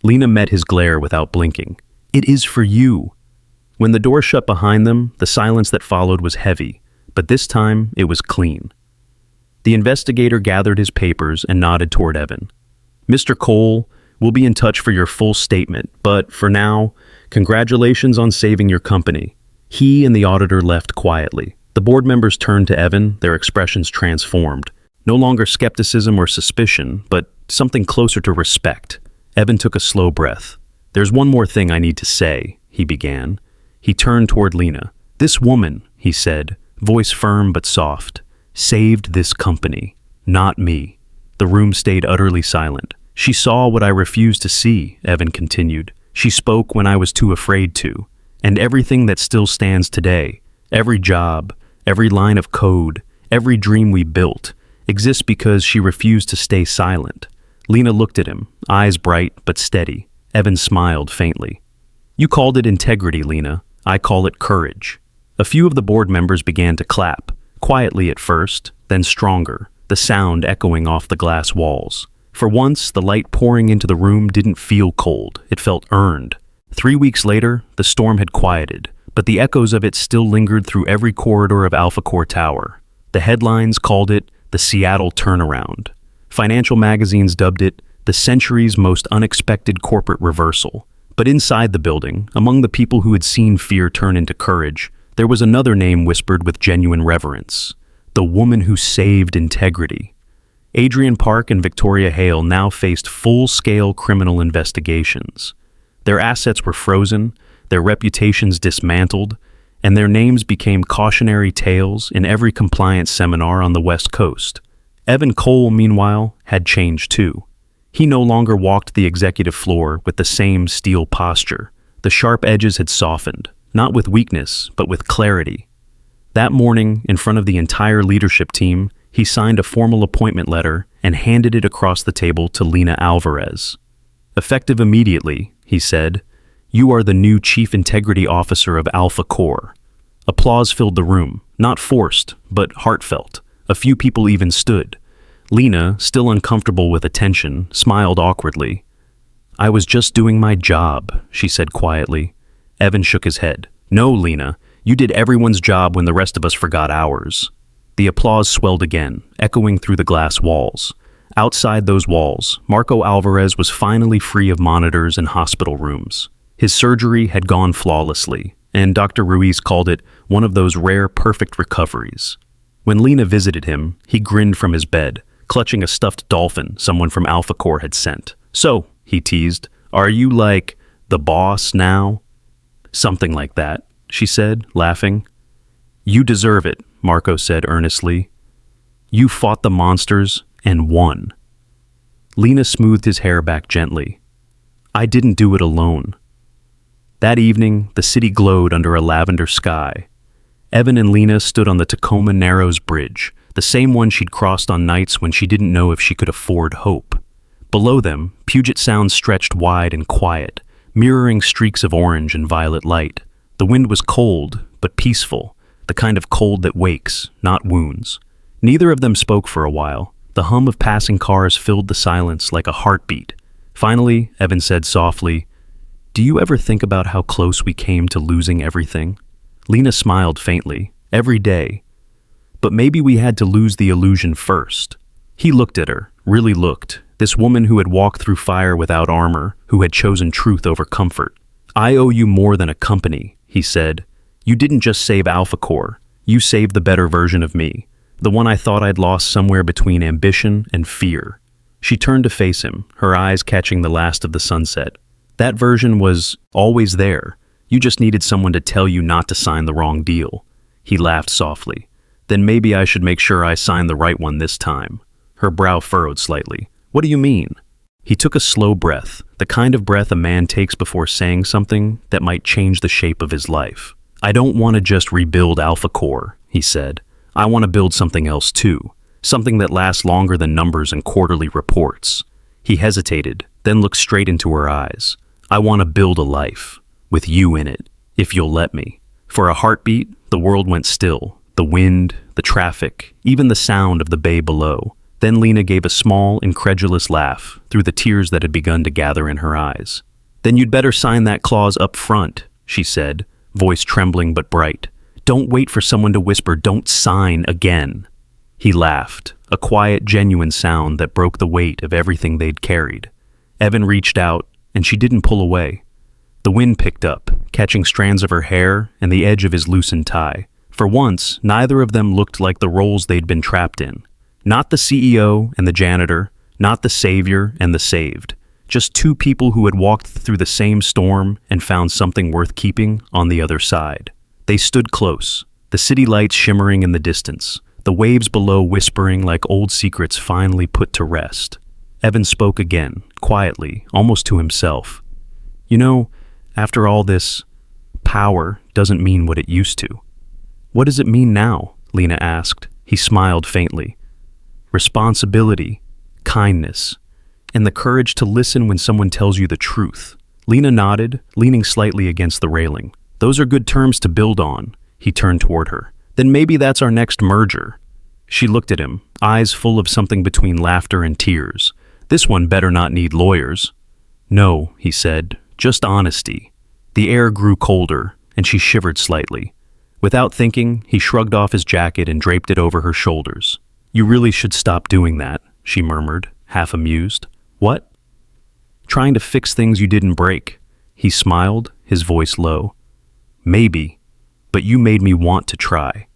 Lena met his glare without blinking. "It is for you." When the door shut behind them, the silence that followed was heavy, but this time it was clean. The investigator gathered his papers and nodded toward Evan. "Mr. Cole, we'll be in touch for your full statement, but for now, congratulations on saving your company." He and the auditor left quietly. The board members turned to Evan, their expressions transformed. No longer skepticism or suspicion, but something closer to respect. Evan took a slow breath. "There's one more thing I need to say," he began. He turned toward Lena. "This woman," he said, voice firm but soft, "saved this company, not me." The room stayed utterly silent. "She saw what I refused to see," Evan continued. "She spoke when I was too afraid to. And everything that still stands today, every job, every line of code, every dream we built, exists because she refused to stay silent." Lena looked at him, eyes bright but steady. Evan smiled faintly. "You called it integrity, Lena. I call it courage." A few of the board members began to clap, quietly at first, then stronger, the sound echoing off the glass walls. For once, the light pouring into the room didn't feel cold, it felt earned. 3 weeks later, the storm had quieted, but the echoes of it still lingered through every corridor of Alpha Core Tower. The headlines called it the Seattle Turnaround. Financial magazines dubbed it the century's most unexpected corporate reversal. But inside the building, among the people who had seen fear turn into courage, there was another name whispered with genuine reverence: the woman who saved integrity. Adrian Park and Victoria Hale now faced full-scale criminal investigations. Their assets were frozen, their reputations dismantled, and their names became cautionary tales in every compliance seminar on the West Coast. Evan Cole, meanwhile, had changed too. He no longer walked the executive floor with the same steel posture. The sharp edges had softened, not with weakness, but with clarity. That morning, in front of the entire leadership team, he signed a formal appointment letter and handed it across the table to Lena Alvarez. "Effective immediately," he said, "you are the new Chief Integrity Officer of Alpha Corps." Applause filled the room, not forced, but heartfelt. A few people even stood. Lena, still uncomfortable with attention, smiled awkwardly. "I was just doing my job," she said quietly. Evan shook his head. "No, Lena, you did everyone's job when the rest of us forgot ours." The applause swelled again, echoing through the glass walls. Outside those walls, Marco Alvarez was finally free of monitors and hospital rooms. His surgery had gone flawlessly, and Dr. Ruiz called it one of those rare perfect recoveries. When Lena visited him, he grinned from his bed, clutching a stuffed dolphin someone from Alpha Corps had sent. "So," he teased, "are you like the boss now?" "Something like that," she said, laughing. "You deserve it," Marco said earnestly. "You fought the monsters and won." Lena smoothed his hair back gently. "I didn't do it alone." That evening, the city glowed under a lavender sky. Evan and Lena stood on the Tacoma Narrows Bridge, the same one she'd crossed on nights when she didn't know if she could afford hope. Below them, Puget Sound stretched wide and quiet, mirroring streaks of orange and violet light. The wind was cold, but peaceful, the kind of cold that wakes, not wounds. Neither of them spoke for a while. The hum of passing cars filled the silence like a heartbeat. Finally, Evan said softly, "Do you ever think about how close we came to losing everything?" Lena smiled faintly. "Every day. But maybe we had to lose the illusion first." He looked at her, really looked, this woman who had walked through fire without armor, who had chosen truth over comfort. "I owe you more than a company," he said. "You didn't just save Alpha Corps. You saved the better version of me, the one I thought I'd lost somewhere between ambition and fear." She turned to face him, her eyes catching the last of the sunset. "That version was always there. You just needed someone to tell you not to sign the wrong deal." He laughed softly. "Then maybe I should make sure I sign the right one this time." Her brow furrowed slightly. "What do you mean?" He took a slow breath, the kind of breath a man takes before saying something that might change the shape of his life. "I don't want to just rebuild Alpha Corps," he said. "I want to build something else too, something that lasts longer than numbers and quarterly reports." He hesitated, then looked straight into her eyes. "I want to build a life, with you in it, if you'll let me." For a heartbeat, the world went still, the wind, the traffic, even the sound of the bay below. Then Lena gave a small, incredulous laugh through the tears that had begun to gather in her eyes. "Then you'd better sign that clause up front," she said, voice trembling but bright. "Don't wait for someone to whisper, 'Don't sign again.'" He laughed, a quiet, genuine sound that broke the weight of everything they'd carried. Evan reached out, and she didn't pull away. The wind picked up, catching strands of her hair and the edge of his loosened tie. For once, neither of them looked like the roles they'd been trapped in. Not the CEO and the janitor, not the savior and the saved. Just two people who had walked through the same storm and found something worth keeping on the other side. They stood close, the city lights shimmering in the distance, the waves below whispering like old secrets finally put to rest. Evan spoke again, quietly, almost to himself. "You know, after all this, power doesn't mean what it used to." "What does it mean now?" Lena asked. He smiled faintly. "Responsibility, kindness, and the courage to listen when someone tells you the truth." Lena nodded, leaning slightly against the railing. "Those are good terms to build on." He turned toward her. "Then maybe that's our next merger." She looked at him, eyes full of something between laughter and tears. "This one better not need lawyers." "No," he said, "just honesty." The air grew colder, and she shivered slightly. Without thinking, he shrugged off his jacket and draped it over her shoulders. "You really should stop doing that," she murmured, half amused. "What?" "Trying to fix things you didn't break." He smiled, his voice low. "Maybe, but you made me want to try."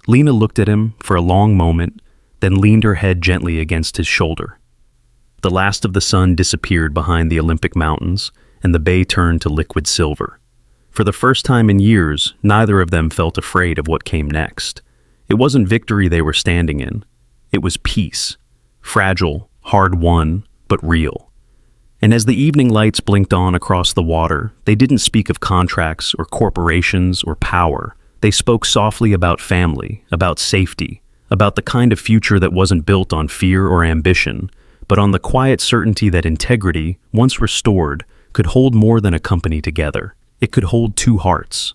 Lena looked at him for a long moment, then leaned her head gently against his shoulder. The last of the sun disappeared behind the Olympic Mountains, and the bay turned to liquid silver. For the first time in years, neither of them felt afraid of what came next. It wasn't victory they were standing in. It was peace. Fragile, hard-won, but real. And as the evening lights blinked on across the water, they didn't speak of contracts or corporations or power. They spoke softly about family, about safety, about the kind of future that wasn't built on fear or ambition, but on the quiet certainty that integrity, once restored, could hold more than a company together. It could hold two hearts,